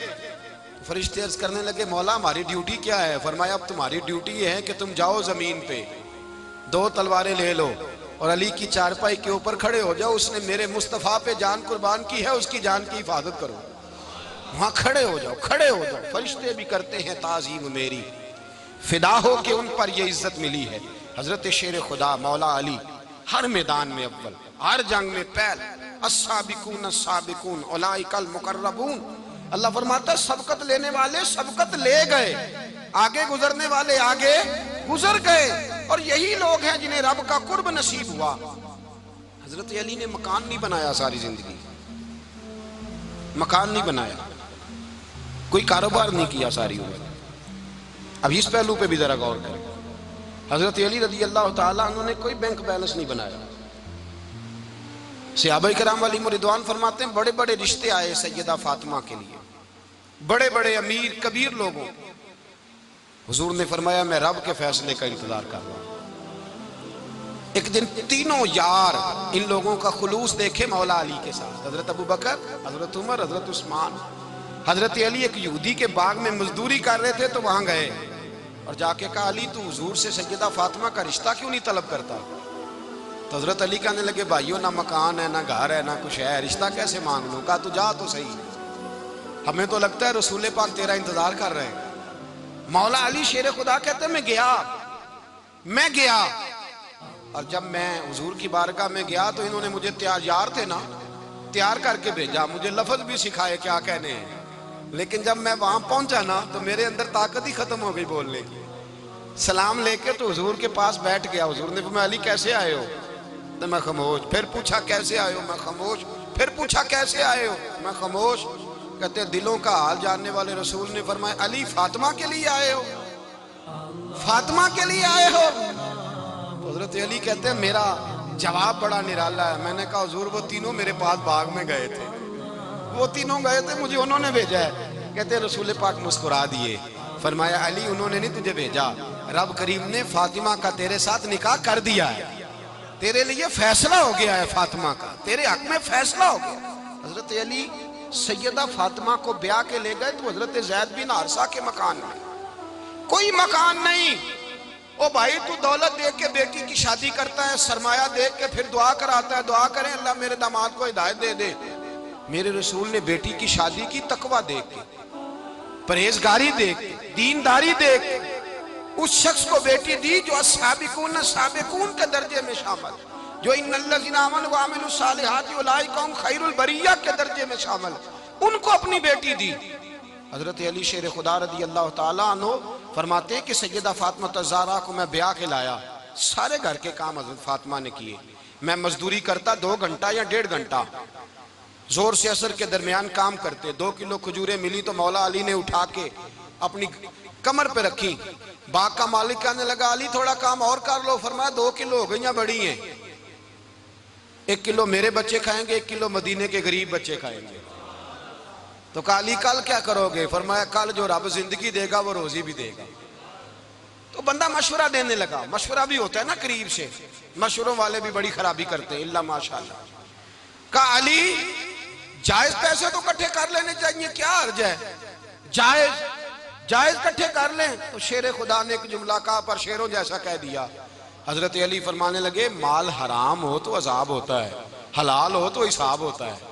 فرشتے عرض کرنے لگے مولا ہماری ڈیوٹی کیا ہے؟ فرمایا اب تمہاری ڈیوٹی یہ ہے کہ تم جاؤ زمین پہ 2 تلواریں لے لو اور علی کی چارپائی کے اوپر کھڑے ہو جاؤ، اس نے میرے مصطفیٰ پہ جان قربان کی ہے، اس کی جان کی حفاظت کرو۔ وہاں کھڑے ہو جاؤ۔ فرشتے بھی کرتے ہیں تعظیم میری، فدا ہو کہ ان پر یہ عزت ملی ہے۔ حضرت شیر خدا مولا علی ہر میدان میں اول، ہر جنگ میں پہل، السابقون السابقون اولئک المقربون۔ اللہ فرماتا ہے سبقت لینے والے سبقت لے گئے، آگے گزرنے والے آگے گزر گئے، اور یہی لوگ ہیں جنہیں رب کا قرب نصیب ہوا۔ حضرت علی نے مکان نہیں بنایا ساری زندگی، مکان نہیں بنایا، کوئی کاروبار نہیں کیا ساری عمر۔ اب اس پہلو پہ بھی ذرا غور کریں، حضرت علی رضی اللہ تعالیٰ عنہ نے کوئی بینک بیلنس نہیں بنایا۔ صحابہ کرام علیہم رضوان فرماتے ہیں بڑے بڑے رشتے آئے سیدہ فاطمہ کے لیے، بڑے بڑے امیر کبیر لوگوں، حضور نے فرمایا میں رب کے فیصلے کا انتظار کر رہا ہوں۔ ایک دن تینوں یار ان لوگوں کا خلوص دیکھے مولا علی کے ساتھ، حضرت ابو بکر، حضرت عمر، حضرت عثمان۔ حضرت علی ایک یہودی کے باغ میں مزدوری کر رہے تھے تو وہاں گئے اور جا کے کہا علی تو حضور سے سیدہ فاطمہ کا رشتہ کیوں نہیں طلب کرتا؟ تو حضرت علی کہنے لگے بھائیوں نہ مکان ہے نہ گھر ہے نہ کچھ ہے، رشتہ کیسے مانگ لوں؟ کہا تو جا تو صحیح، ہمیں تو لگتا ہے رسول پاک تیرا انتظار کر رہے ہیں۔ مولا علی شیر خدا کہتے ہیں میں گیا اور جب میں حضور کی بارگاہ میں گیا تو انہوں نے مجھے یار تھے نا تیار کر کے بھیجا، مجھے لفظ بھی سکھائے کیا کہنے ہیں، لیکن جب میں وہاں پہنچا نا تو میرے اندر طاقت ہی ختم ہو گئی بولنے کی۔ سلام لے کے تو حضور کے پاس بیٹھ گیا، حضور نے فرمایا علی کیسے آئے ہو؟ تو میں خاموش، پھر پوچھا کیسے آئے ہو؟ میں خاموش، پھر پوچھا کیسے آئے ہو؟ میں خاموش۔ کہتے دلوں کا حال جاننے والے رسول نے فرمایا علی فاطمہ کے لیے آئے ہو؟ فاطمہ کے لیے آئے ہو؟ حضرت علی کہتے ہیں میرا جواب بڑا نرالا ہے، میں نے کہا حضور وہ تینوں میرے پاس باغ میں گئے تھے، وہ تینوں گئے تھے، مجھے انہوں نے بھیجا ہے۔ کہتے ہیں رسول پاک مسکرا دیے، فرمایا علی انہوں نے نہیں تجھے بھیجا، رب کریم نے فاطمہ کا تیرے ساتھ نکاح کر دیا ہے، تیرے لیے فیصلہ ہو گیا ہے فاطمہ کا، تیرے حق میں فیصلہ ہو گیا۔ حضرت علی سیدہ فاطمہ کو بیاہ کے لے گئے تو حضرت زید بن حارثہ کے مکان میں، کوئی مکان نہیں۔ او بھائی تو دولت دیکھ کے بیٹی کی شادی کرتا ہے، سرمایہ دیکھ کے پھر دعا کراتا ہے، دعا کریں اللہ میرے داماد کو ہدایت دے دے۔ میرے رسول نے بیٹی کی شادی کی تقوی دیکھ کے، پرہیزگاری دیکھ کے، دینداری دیکھ کے، اس شخص کو بیٹی دی جو السابقون سابقون کے درجے میں شامل، جو ان الذین آمنوا وعملوا الصالحات اولئک هم خیر البریہ کے درجے میں شامل، ان کو اپنی بیٹی دی۔ حضرت علی شیر خدا رضی اللہ تعالیٰ عنہ فرماتے ہیں کہ سیدہ فاطمہ الزہرا کو میں بیاہ کے لایا، سارے گھر کے کام حضرت فاطمہ نے کیے، میں مزدوری کرتا 2 گھنٹہ یا 1.5 گھنٹہ، زور سے عصر کے درمیان کام کرتے، 2 کلو کھجوریں ملی تو مولا علی نے اٹھا کے اپنی کمر پہ رکھی، باغ کا مالک کہنے لگا علی تھوڑا کام اور کر لو، فرمایا 2 کلو ہو گئیں بڑی ہیں، 1 کلو میرے بچے کھائیں گے، 1 کلو مدینے کے غریب بچے کھائیں گے۔ تو کہا علی کل کیا کرو گے؟ فرمایا کل جو رب زندگی دے گا وہ روزی بھی دے گا۔ تو بندہ مشورہ دینے لگا، مشورہ بھی ہوتا ہے نا قریب سے، مشوروں والے بھی بڑی خرابی کرتے ہیں اللہ ماشاءاللہ۔ کہا علی جائز پیسے تو کٹھے کر لینے چاہیے، کیا عرض ہے، جائز کٹھے کر لیں۔ تو شیر خدا نے ایک جملہ کہا پر شیروں جیسا کہہ دیا۔ حضرت علی فرمانے لگے مال حرام ہو تو عذاب ہوتا ہے، حلال ہو تو حساب ہوتا ہے،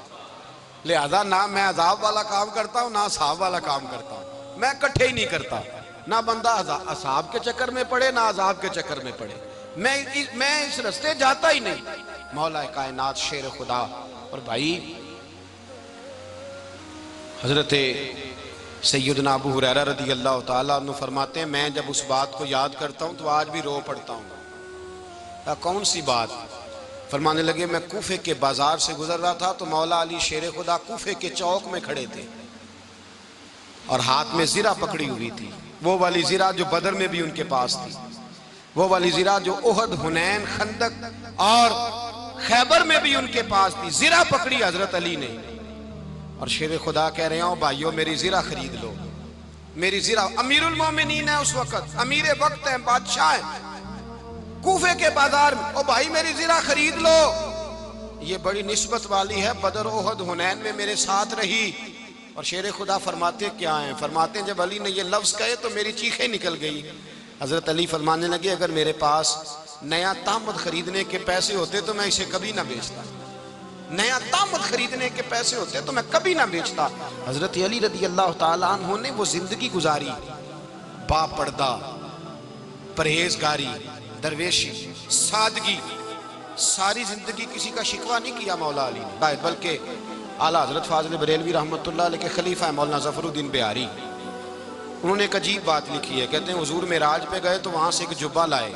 لہذا نہ میں عذاب والا کام کرتا ہوں نہ حساب والا کام کرتا ہوں، میں کٹھے ہی نہیں کرتا، نہ بندہ حساب کے چکر میں پڑے نہ عذاب کے چکر میں پڑے، میں اس رستے جاتا ہی نہیں۔ مولا کائنات شیر خدا۔ اور بھائی حضرت سیدنا ابو ہریرہ رضی اللہ تعالیٰ عنہ فرماتے ہیں میں جب اس بات کو یاد کرتا ہوں تو آج بھی رو پڑتا ہوں۔ کون سی بات؟ فرمانے لگے میں کوفے کے بازار سے گزر رہا تھا تو مولا علی شیر خدا کوفے کے چوک میں کھڑے تھے اور ہاتھ میں زرہ پکڑی ہوئی تھی، وہ والی زرہ جو بدر میں بھی ان کے پاس تھی، وہ والی زرہ جو احد، حنین، خندق اور خیبر میں بھی ان کے پاس تھی، زرہ پکڑی حضرت علی نے اور شیر خدا کہہ رہے ہوں بھائیو میری زرہ خرید لو، میری زرہ، امیر المومنین ہے اس وقت، امیر وقت ہے، بادشاہ ہے کوفے کے بازار میں، او بھائی میری زرہ خرید لو، یہ بڑی نسبت والی ہے، بدر احد حنین میں میرے ساتھ رہی۔ اور شیر خدا فرماتے کیا ہیں؟ فرماتے ہیں جب علی نے یہ لفظ کہے تو میری چیخیں نکل گئی۔ حضرت علی فرمانے لگے اگر میرے پاس نیا طامت خریدنے کے پیسے ہوتے تو میں اسے کبھی نہ بیچتا، نیا طامت خریدنے کے پیسے ہوتے تو میں کبھی نہ بیچتا۔ حضرت علی رضی اللہ تعالیٰ عنہ نے وہ زندگی گزاری، با پردہ، پرہیزگاری، درویشی، سادگی، ساری زندگی کسی کا شکوہ نہیں کیا مولا علی نے، بلکہ اعلیٰ حضرت فاضل بریلوی رحمۃ اللہ علیہ کے خلیفہ مولانا ظفر الدین بہاری، انہوں نے ایک عجیب بات لکھی ہے، کہتے ہیں حضور معراج پہ گئے تو وہاں سے ایک جبہ لائے،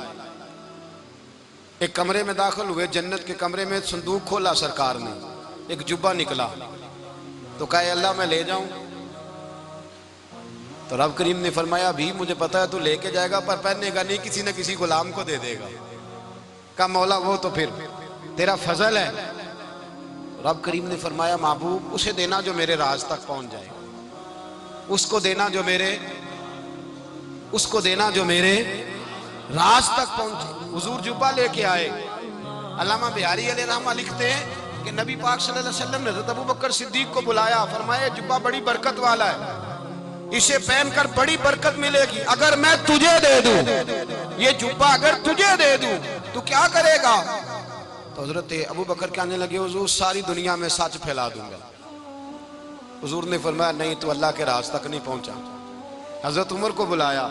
ایک کمرے میں داخل ہوئے، جنت کے کمرے میں صندوق کھولا سرکار نے، ایک جبہ نکلا تو کہا اے اللہ میں لے جاؤں؟ تو رب کریم نے فرمایا بھی مجھے پتا ہے تو لے کے جائے گا پر پہننے گا نہیں، کسی نہ کسی غلام کو دے دے گا۔ کہا مولا وہ تو پھر تیرا فضل ہے۔ رب کریم نے فرمایا محبوب اسے دینا جو میرے راز تک پہنچ جائے، اس کو دینا جو میرے راز تک پہنچے۔ حضور جبہ لے کے آئے۔ علامہ بہاری علیہ رحمہ لکھتے ہیں کہ نبی پاک صلی اللہ علیہ وسلم نے حضرت ابوبکر صدیق کو بلایا، فرمایا جبہ بڑی برکت والا ہے، اسے پہن کر بڑی برکت ملے گی، اگر میں تجھے دے دوں، یہ جبہ اگر تجھے دے دوں تو کیا کرے گا؟ تو حضرت ابوبکر کہنے لگے حضور ساری دنیا میں سچ پھیلا دوں گا۔ حضور نے فرمایا نہیں تو اللہ کے راز تک نہیں پہنچا۔ حضرت عمر کو بلایا،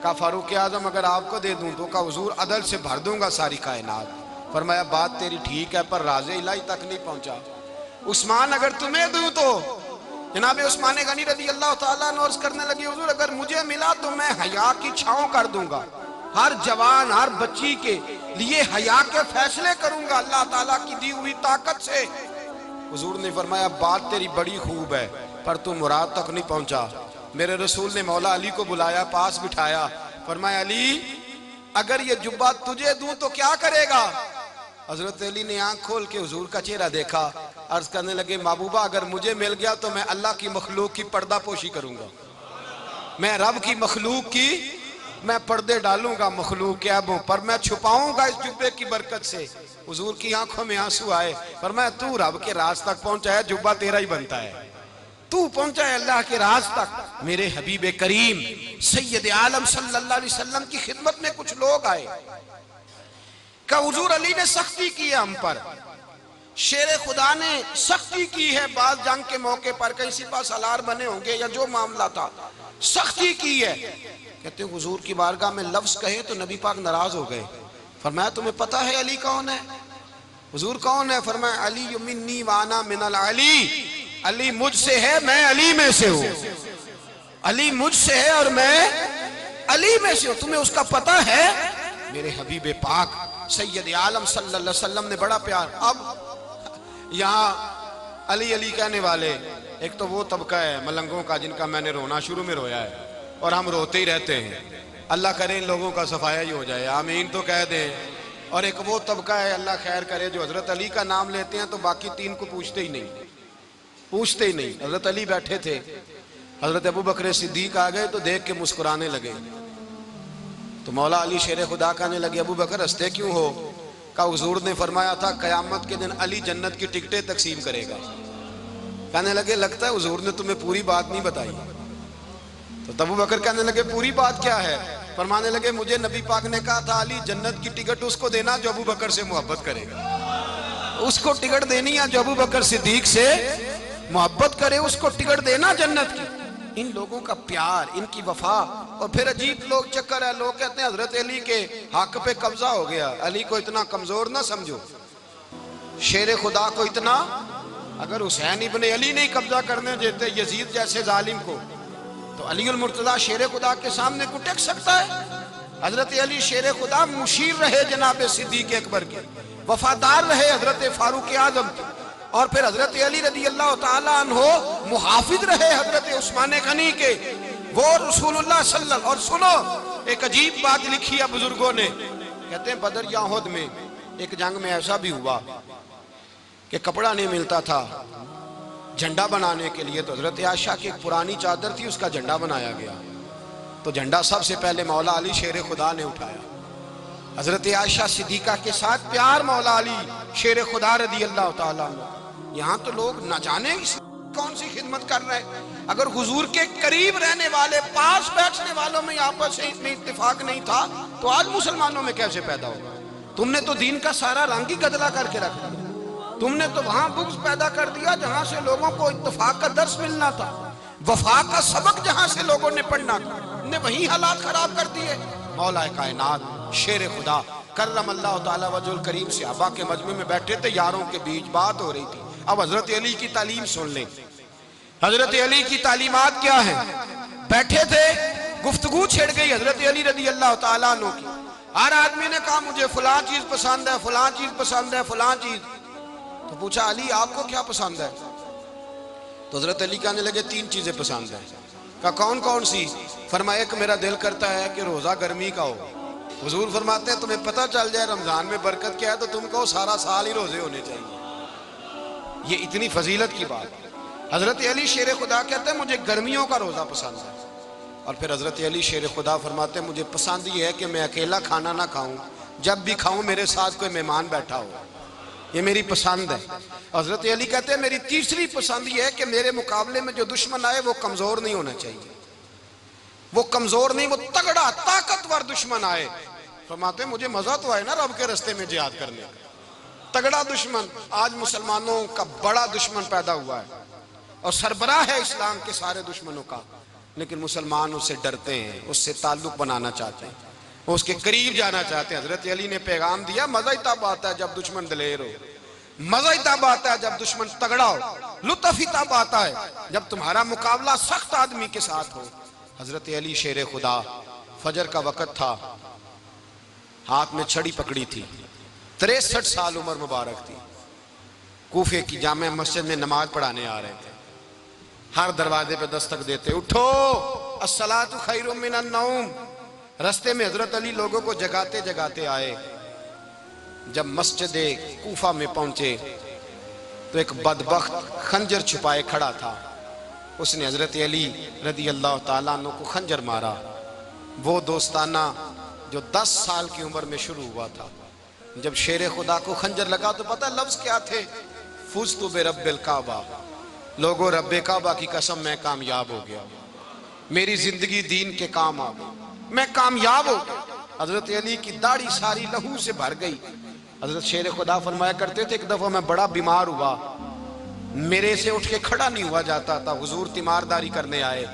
کہا فاروق اعظم اگر آپ کو دے دوں تو کہا حضور عدل سے بھر دوں گا ساری کائنات۔ فرمایا بات تیری ٹھیک ہے پر راز الہی تک نہیں پہنچا۔ عثمان اگر تمہیں دوں تو جناب عثمان غنی رضی اللہ تعالیٰ عنہ عرض کرنے لگی حضور اگر مجھے ملا تو میں حیا کی چھاؤں کر دوں گا، ہر جوان ہر بچی کے لیے حیا کے فیصلے کروں گا اللہ تعالیٰ کی دی ہوئی طاقت سے۔ حضور نے فرمایا بات تیری بڑی خوب ہے پر تو مراد تک نہیں پہنچا۔ میرے رسول نے مولا علی کو بلایا، پاس بٹھایا، فرمایا علی اگر یہ جبہ تجھے دوں تو کیا کرے گا؟ حضرت علی نے آنکھ کھول کے حضور کا چہرہ دیکھا، عرض کرنے لگے محبوبہ اگر مجھے مل گیا تو میں اللہ کی مخلوق کی پردہ پوشی کروں گا، میں رب کی مخلوق کی میں پردے ڈالوں گا مخلوق کے عیبوں پر، میں چھپاؤں گا اس جبے کی برکت سے۔ حضور کی آنکھوں میں آنسو آئے، فرمایا تو رب کے راز تک پہنچا ہے، جبہ تیرا ہی بنتا ہے، تو پہنچا ہے اللہ کے راز تک۔ میرے حبیب کریم سید عالم صلی اللہ علیہ وسلم کی خدمت میں کچھ لوگ آئے کہ حضور علی نے سختی کی ہے ہم پر، شیر خدا نے سختی کی ہے، بعض جنگ کے موقع پر کہیں سپہ سالار بنے ہوں گے یا جو معاملہ تھا سختی کی ہے۔ کہتے ہیں حضور کی بارگاہ میں لفظ کہے تو نبی پاک ناراض ہو گئے۔ فرمایا تمہیں پتا ہے علی کون ہے؟ حضور کون ہے؟ فرمایا علی منی وانا من العلی، علی مجھ سے ہے میں علی میں سے ہوں، علی مجھ سے ہے اور میں علی میں سے ہوں، تمہیں اس کا پتہ ہے؟ میرے حبیب پاک سید عالم صلی اللہ علیہ وسلم نے بڑا پیار۔ اب یہاں علی علی کہنے والے ایک تو وہ طبقہ ہے ملنگوں کا جن کا میں نے رونا شروع میں رویا ہے اور ہم روتے ہی رہتے ہیں، اللہ کرے ان لوگوں کا صفایا ہی ہو جائے، آمین تو کہہ دیں۔ اور ایک وہ طبقہ ہے اللہ خیر کرے جو حضرت علی کا نام لیتے ہیں تو باقی تین کو پوچھتے ہی نہیں۔ حضرت علی بیٹھے تھے، حضرت ابوبکر صدیق آ گئے تو دیکھ کے مسکرانے لگے، تو مولا علی شیر خدا کہنے لگے ابوبکر ہنستے کیوں ہو؟ کہ حضور نے فرمایا تھا قیامت کے دن علی جنت کی ٹکٹیں تقسیم کرے گا۔ کہنے لگے لگتا ہے حضور نے تمہیں پوری بات نہیں بتائی۔ تو ابوبکر کہنے لگے پوری بات کیا ہے؟ فرمانے لگے مجھے نبی پاک نے کہا تھا علی جنت کی ٹکٹ اس کو دینا جو ابوبکر سے محبت کرے گا، اس کو ٹکٹ دینی ہے جو ابوبکر صدیق سے محبت کرے، اس کو ٹکٹ دینا جنت کی۔ ان لوگوں کا پیار، ان کی وفا۔ اور پھر عجیب لوگ چکر ہے، لوگ کہتے ہیں حضرت علی کے حق پہ قبضہ ہو گیا، علی کو اتنا کمزور نہ سمجھو، شیر خدا کو اتنا، اگر حسین ابن علی نہیں قبضہ کرنے دیتے یزید جیسے ظالم کو تو علی المرتضیٰ شیر خدا کے سامنے کو ٹک سکتا ہے؟ حضرت علی شیر خدا مشیر رہے جناب صدیق اکبر کے، وفادار رہے حضرت فاروق اعظم کے، اور پھر حضرت علی رضی اللہ تعالیٰ عنہ محافظ رہے حضرت عثمان غنی کے، وہ رسول اللہ صلی اللہ علیہ وسلم۔ اور سنو ایک عجیب بات لکھی ہے بزرگوں نے، کہتے ہیں بدر یا احد میں ایک جنگ میں ایسا بھی ہوا کہ کپڑا نہیں ملتا تھا جھنڈا بنانے کے لیے، تو حضرت عائشہ کی ایک پرانی چادر تھی، اس کا جھنڈا بنایا گیا، تو جھنڈا سب سے پہلے مولا علی شیر خدا نے اٹھایا۔ حضرت عائشہ صدیقہ کے ساتھ پیار مولا علی شیر خدا رضی اللہ تعالیٰ عنہ۔ یہاں تو لوگ نہ جانے کون سی خدمت کر رہے ہیں، اگر حضور کے قریب رہنے والے پاس بیٹھنے والوں میں آپس میں اتفاق نہیں تھا تو آج مسلمانوں میں کیسے پیدا ہوگا؟ تم نے تو دین کا سارا رنگ ہی گدلا کر کے رکھ دیا، تم نے تو وہاں بغض پیدا کر دیا جہاں سے لوگوں کو اتفاق کا درس ملنا تھا، وفا کا سبق جہاں سے لوگوں نے پڑھنا تھا، نے وہی حالات خراب کر دیے۔ مولا کائنات شیر خدا کرم اللہ تعالیٰ وجہ الکریم صحابہ کے مجمع میں بیٹھے تھے، یاروں کے بیچ بات ہو رہی تھی۔ اب حضرت علی کی تعلیم سن لیں، حضرت علی کی تعلیمات کیا ہیں؟ بیٹھے تھے، گفتگو چھڑ گئی حضرت علی رضی اللہ تعالیٰ عنہ کی، ہر آدمی نے کہا مجھے فلاں چیز پسند ہے، فلاں چیز پسند ہے، فلاں چیز. تو پوچھا علی آپ کو کیا پسند ہے؟ تو حضرت علی کہنے لگے 3 چیزیں پسند ہیں. کہا کون کون سی؟ فرمایا ایک میرا دل کرتا ہے کہ روزہ گرمی کا ہو. حضور فرماتے ہیں تمہیں پتہ چل جائے رمضان میں برکت کیا ہے تو تم کو سارا سال ہی روزے ہونے چاہیے. یہ اتنی فضیلت کی بات. حضرت علی شیر خدا کہتے ہیں مجھے گرمیوں کا روزہ پسند ہے. اور پھر حضرت علی شیر خدا فرماتے ہیں مجھے پسند یہ ہے کہ میں اکیلا کھانا نہ کھاؤں، جب بھی کھاؤں میرے ساتھ کوئی مہمان بیٹھا ہو. یہ میری پسند ہے. حضرت علی کہتے ہیں میری تیسری پسند یہ ہے کہ میرے مقابلے میں جو دشمن آئے وہ کمزور نہیں ہونا چاہیے. وہ کمزور نہیں، وہ تگڑا طاقتور دشمن آئے. فرماتے ہیں مجھے مزہ تو آئے نا رب کے رستے میں جہاد کرنے کا. تگڑا دشمن. آج مسلمانوں کا بڑا دشمن پیدا ہوا ہے اور سربراہ ہے اسلام کے سارے دشمنوں کا، لیکن مسلمان اس سے ڈرتے ہیں، اس سے تعلق بنانا چاہتے ہیں، اس کے قریب جانا چاہتے ہیں. حضرت علی نے پیغام دیا مزہ ہی تب آتا ہے جب دشمن دلیر ہو، مزہ ہی تب آتا ہے جب دشمن تگڑا ہو، لطف ہی تب آتا ہے جب تمہارا مقابلہ سخت آدمی کے ساتھ ہو. حضرت علی شیر خدا، فجر کا وقت تھا، ہاتھ میں چھڑی پکڑی تھی، 63 سال عمر مبارک تھی. کوفے کی جامع مسجد میں نماز پڑھانے آ رہے تھے. ہر دروازے پہ دستک دیتے اٹھو الصلاۃ خیر من النوم. رستے میں حضرت علی لوگوں کو جگاتے جگاتے آئے. جب مسجد کوفہ میں پہنچے تو ایک بدبخت خنجر چھپائے کھڑا تھا. اس نے حضرت علی رضی اللہ تعالیٰ عنہ کو خنجر مارا. وہ دوستانہ جو 10 سال کی عمر میں شروع ہوا تھا. جب شیر خدا کو خنجر لگا تو پتہ لفظ کیا تھے؟ فزت برب الکعبہ. لوگوں رب کعبہ کی قسم میں کامیاب ہو گیا، میری زندگی دین کے کام آ گئی، میں کامیاب ہو گیا. حضرت علی کی داڑھی ساری لہو سے بھر گئی. حضرت شیر خدا فرمایا کرتے تھے ایک دفعہ میں بڑا بیمار ہوا، میرے سے اٹھ کے کھڑا نہیں ہوا جاتا تھا. حضور تیمارداری کرنے آئے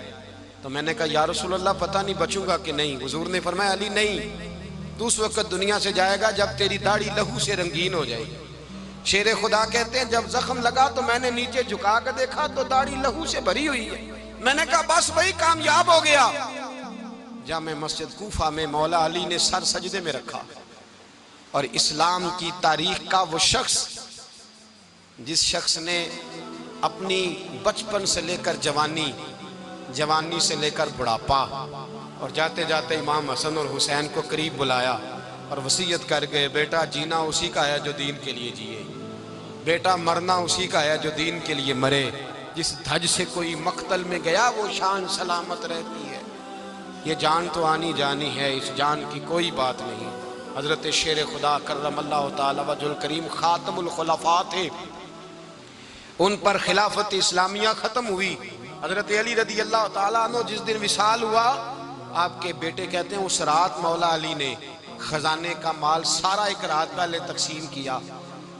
تو میں نے کہا یا رسول اللہ پتہ نہیں بچوں گا کہ نہیں. حضور نے فرمایا علی نہیں، تو اس وقت دنیا سے جائے گا جب تیری داڑھی لہو سے رنگین ہو جائے گی. شیر خدا کہتے ہیں جب زخم لگا تو میں نے نیچے جھکا کر دیکھا تو داڑھی لہو سے بھری ہوئی ہے. میں نے کہا بس وہی کامیاب ہو گیا. جامع مسجد کوفہ میں مولا علی نے سر سجدے میں رکھا اور اسلام کی تاریخ کا وہ شخص جس شخص نے اپنی بچپن سے لے کر جوانی، جوانی سے لے کر بڑھاپا اور جاتے جاتے امام حسن اور حسین کو قریب بلایا اور وصیت کر گئے بیٹا جینا اسی کا ہے جو دین کے لیے جیے، بیٹا مرنا اسی کا ہے جو دین کے لیے مرے. جس دھج سے کوئی مقتل میں گیا وہ شان سلامت رہتی ہے. یہ جان تو آنی جانی ہے، اس جان کی کوئی بات نہیں. حضرت شیر خدا کرم اللہ تعالی وجہ الکریم خاتم الخلفاء تھے، ان پر خلافت اسلامیہ ختم ہوئی. حضرت علی رضی اللہ تعالیٰ عنہ جس دن وصال ہوا، آپ کے بیٹے کہتے ہیں اس رات مولا علی نے خزانے کا مال سارا ایک رات پہلے تقسیم کیا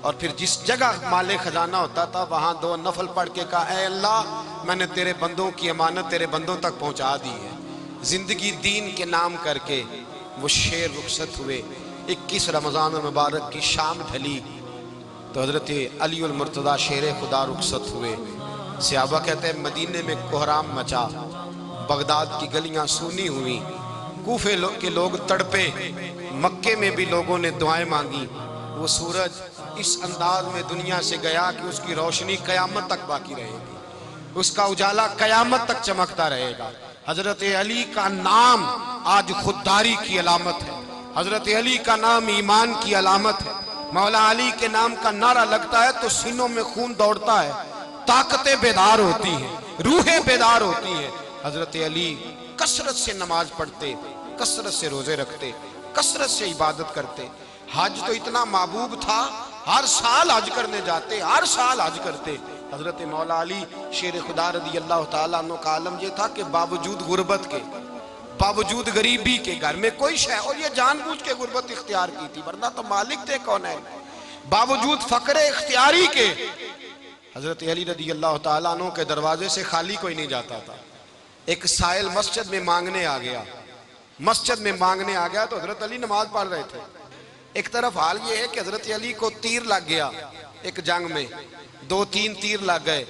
اور پھر جس جگہ مال خزانہ ہوتا تھا وہاں 2 نفل پڑھ کے کہا اے اللہ میں نے تیرے بندوں کی امانت تیرے بندوں تک پہنچا دی ہے. زندگی دین کے نام کر کے وہ شیر رخصت ہوئے. 21 رمضان المبارک کی شام ڈھلی تو حضرت علی المرتضیٰ شیر خدا رخصت ہوئے. صحابہ کہتے ہیں مدینے میں کوہرام مچا، بغداد کی گلیاں سونی ہوئیں، کوفے کے لوگ تڑپے، مکے میں بھی لوگوں نے دعائیں مانگی. وہ سورج اس انداز میں دنیا سے گیا کہ اس کی روشنی قیامت تک باقی رہے گی، اس کا اجالا قیامت تک چمکتا رہے گا. حضرت علی کا نام آج خودداری کی علامت ہے، حضرت علی کا نام ایمان کی علامت ہے. مولا علی کے نام کا نعرہ لگتا ہے تو سینوں میں خون دوڑتا ہے، طاقتیں بیدار ہوتی ہیں، روحیں بیدار ہوتی ہیں. حضرت علی کثرت سے نماز پڑھتے، کثرت سے روزے رکھتے، کثرت سے عبادت کرتے. حج تو اتنا محبوب تھا ہر سال حج کرنے جاتے، ہر سال حج کرتے. حضرت مولا علی شیر خدا رضی اللہ تعالیٰ عنہ کا عالم یہ تھا کہ باوجود غربت کے، باوجود غریبی کے، گھر میں کوئی شے، اور یہ جان بوجھ کے غربت اختیار کی تھی ورنہ تو مالک تھے کون ہے، باوجود فقر اختیاری کے حضرت علی رضی اللہ تعالیٰ عنہ کے دروازے سے خالی کوئی نہیں جاتا تھا. ایک سائل مسجد میں مانگنے آ گیا، مسجد میں مانگنے آ گیا تو حضرت علی نماز پڑھ رہے تھے. ایک طرف حال یہ ہے کہ حضرت علی کو تیر لگ گیا ایک جنگ میں، 2-3 تیر لگ گئے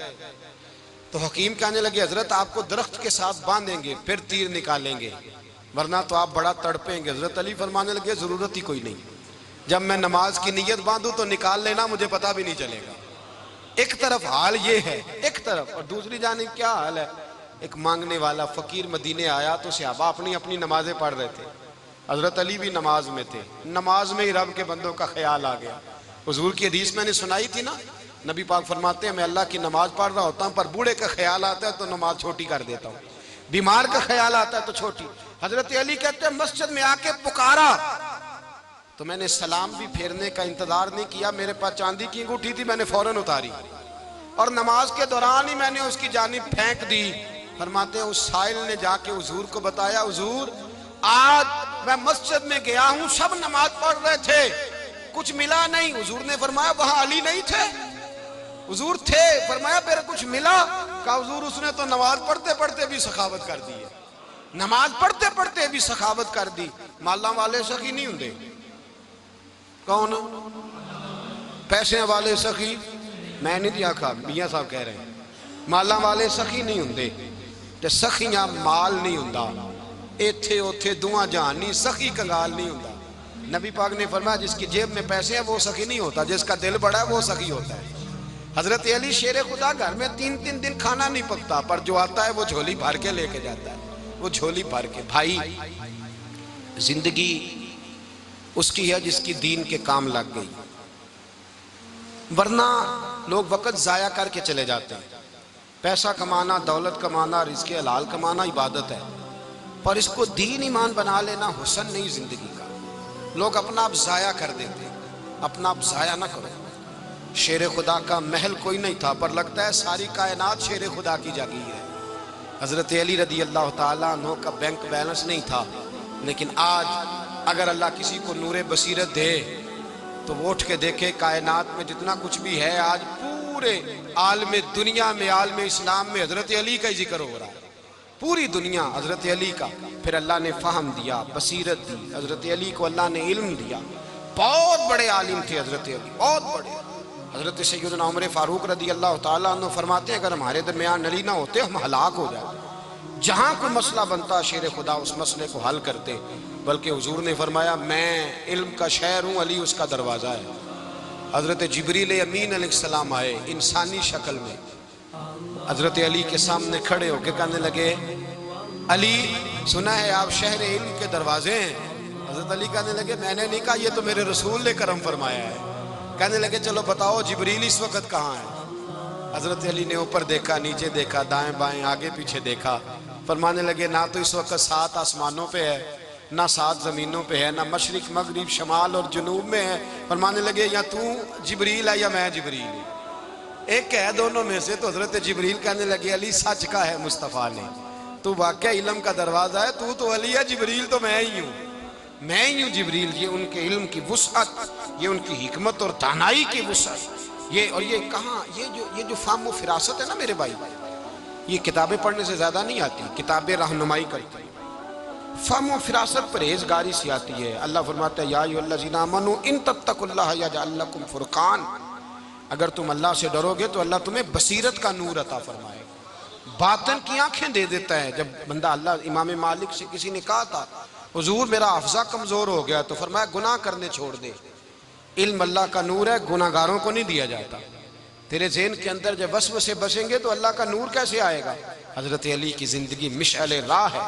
تو حکیم کہنے لگے حضرت آپ کو درخت کے ساتھ باندھیں گے پھر تیر نکالیں گے. ورنہ تو آپ بڑا تڑپیں گے۔ حضرت علی فرمانے لگے ضرورت ہی کوئی نہیں، جب میں نماز کی نیت باندھوں تو نکال لینا، مجھے پتہ بھی نہیں چلے گا۔ ایک طرف حال یہ ہے، ایک طرف، اور دوسری جانب کیا حال ہے؟ ایک مانگنے والا فقیر مدینے آیا تو صحابہ اپنی اپنی نمازیں پڑھ رہے تھے، حضرت علی بھی نماز میں تھے، نماز میں ہی رب کے بندوں کا خیال آ گیا۔ حضور کی حدیث میں نے سنائی تھی نا، نبی پاک فرماتے ہیں میں اللہ کی نماز پڑھ رہا ہوتا ہوں، پر بوڑھے کا خیال آتا ہے تو نماز چھوٹی کر دیتا ہوں، بیمار کا خیال آتا ہے تو چھوٹی۔ حضرت علی کہتے ہیں مسجد میں آ کے پکارا تو میں نے سلام بھی پھیرنے کا انتظار نہیں کیا، میرے پاس چاندی کی انگوٹھی تھی، میں نے فوراً اتاری اور نماز کے دوران ہی میں نے اس کی جانب پھینک دی۔ فرماتے ہیں اس سائل نے جا کے حضور کو بتایا، حضور آج میں مسجد میں گیا ہوں، سب نماز پڑھ رہے تھے، کچھ ملا نہیں۔ حضور نے فرمایا وہاں علی نہیں تھے؟ حضور تھے۔ فرمایا پھر کچھ ملا؟ کہا حضور اس نے تو نماز پڑھتے پڑھتے بھی سخاوت کر دی ہے، نماز پڑھتے پڑھتے بھی سخاوت کر دی۔ مالاں والے سخی نہیں ہوندے؟ کون؟ پیسے والے سخی؟ میں نہیں دیا کھا، میاں صاحب کہہ رہے ہیں مالاں والے سخی نہیں ہوندے، تے سخیاں مال نہیں ہوندا، ایتھے اوتھے دعا جہان نہیں، سخی کنگال نہیں ہوندا۔ نبی پاک نے فرمایا جس کی جیب میں پیسے ہیں وہ سخی نہیں ہوتا، جس کا دل بڑا ہے وہ سخی ہوتا ہے۔ حضرت علی شیر خدا گھر میں 3 دن کھانا نہیں پکتا، پر جو آتا ہے وہ جھولی بھر کے لے کے جاتا ہے، وہ جھولی بھر کے۔ بھائی زندگی اس کی ہے جس کی دین کے کام لگ گئی، ورنہ لوگ وقت ضائع کر کے چلے جاتے ہیں۔ پیسہ کمانا، دولت کمانا، رزق حلال کمانا عبادت ہے، پر اس کو دین ایمان بنا لینا حسن نہیں زندگی کا۔ لوگ اپنا آپ ضائع کر دیتے ہیں، اپنا آپ ضائع نہ کرو۔ شیر خدا کا محل کوئی نہیں تھا، پر لگتا ہے ساری کائنات شیر خدا کی جاگیر ہے۔ حضرت علی رضی اللہ تعالیٰ عنہ کا بینک بیلنس نہیں تھا، لیکن آج اگر اللہ کسی کو نور بصیرت دے تو وہ اٹھ کے دیکھے کائنات میں جتنا کچھ بھی ہے، آج پورے عالم دنیا میں، عالم اسلام میں حضرت علی کا ہی ذکر ہو رہا ہے، پوری دنیا حضرت علی کا۔ پھر اللہ نے فہم دیا، بصیرت دی، حضرت علی کو اللہ نے علم دیا۔ بہت بڑے عالم تھے حضرت علی، بہت بڑے۔ حضرت سیدنا عمر فاروق رضی اللہ تعالیٰ عنہ فرماتے ہیں اگر ہمارے درمیان علی نہ ہوتے ہم ہلاک ہو جاتے، جہاں کوئی مسئلہ بنتا شیر خدا اس مسئلے کو حل کرتے۔ بلکہ حضور نے فرمایا میں علم کا شہر ہوں، علی اس کا دروازہ ہے۔ حضرت جبریل امین علیہ السلام آئے انسانی شکل میں، حضرت علی کے سامنے کھڑے ہو کے کہنے لگے علی سنا ہے آپ شہر علم کے دروازے ہیں؟ حضرت علی کہنے لگے میں نے نہیں کہا، یہ تو میرے رسول نے کرم فرمایا ہے۔ کہنے لگے چلو بتاؤ جبریل اس وقت کہاں ہے؟ حضرت علی نے اوپر دیکھا، نیچے دیکھا، دائیں بائیں آگے پیچھے دیکھا، فرمانے لگے نہ تو اس وقت 7 آسمانوں پہ ہے، نہ 7 زمینوں پہ ہے، نہ مشرق مغرب شمال اور جنوب میں ہے۔ فرمانے لگے یا تو جبریل ہے یا میں جبریل ہوں، ایک ہے دونوں میں سے۔ تو حضرت جبریل کہنے لگے علی سچ کا ہے مصطفیٰ نے، تو واقعہ علم کا دروازہ ہے، تو علی ہے، جبریل تو میں ہی ہوں، میں ہی ہوں جبریل۔ یہ ان کے علم کی وسعت، یہ ان کی حکمت اور دانائی کی وسعت، یہ اور یہ کہاں یہ جو فہم و فراست ہے نا میرے بھائی، یہ کتابیں پڑھنے سے زیادہ نہیں آتی، کتابیں رہنمائی کرتی ہیں۔ فہم و فراست پرہیزگاری سے آتی ہے۔ اللہ فرماتا ہے یا ایھا الذین آمنوا ان تتقوا اللہ یجعل لکم فرقان، اگر تم اللہ سے ڈرو گے تو اللہ تمہیں بصیرت کا نور عطا فرمائے گا، باطن کی آنکھیں دے دیتا ہے۔ جب بندہ اللہ امام مالک سے کسی نے کہا تھا حضور میرا حافظہ کمزور ہو گیا، تو فرمایا گناہ کرنے چھوڑ دے، علم اللہ کا نور ہے، گناہ گاروں کو نہیں دیا جاتا۔ تیرے ذہن کے اندر جب وسوسے بسیں گے تو اللہ کا نور کیسے آئے گا؟ حضرت علی کی زندگی مشعل راہ ہے،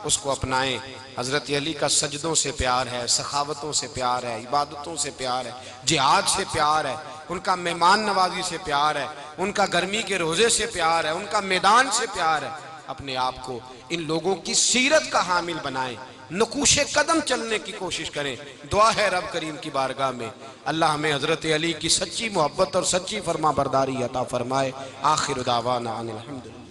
اس کو اپنائیں۔ حضرت علی کا سجدوں سے پیار ہے، سخاوتوں سے پیار ہے، عبادتوں سے پیار ہے، جہاد سے پیار ہے، ان کا مہمان نوازی سے پیار ہے، ان کا گرمی کے روزے سے پیار ہے، ان کا میدان سے پیار ہے۔ اپنے آپ کو ان لوگوں کی سیرت کا حامل بنائیں، نقوش قدم چلنے کی کوشش کریں۔ دعا ہے رب کریم کی بارگاہ میں اللہ ہمیں حضرت علی کی سچی محبت اور سچی فرما برداری عطا فرمائے۔ آخر دعوانا ان الحمدللہ۔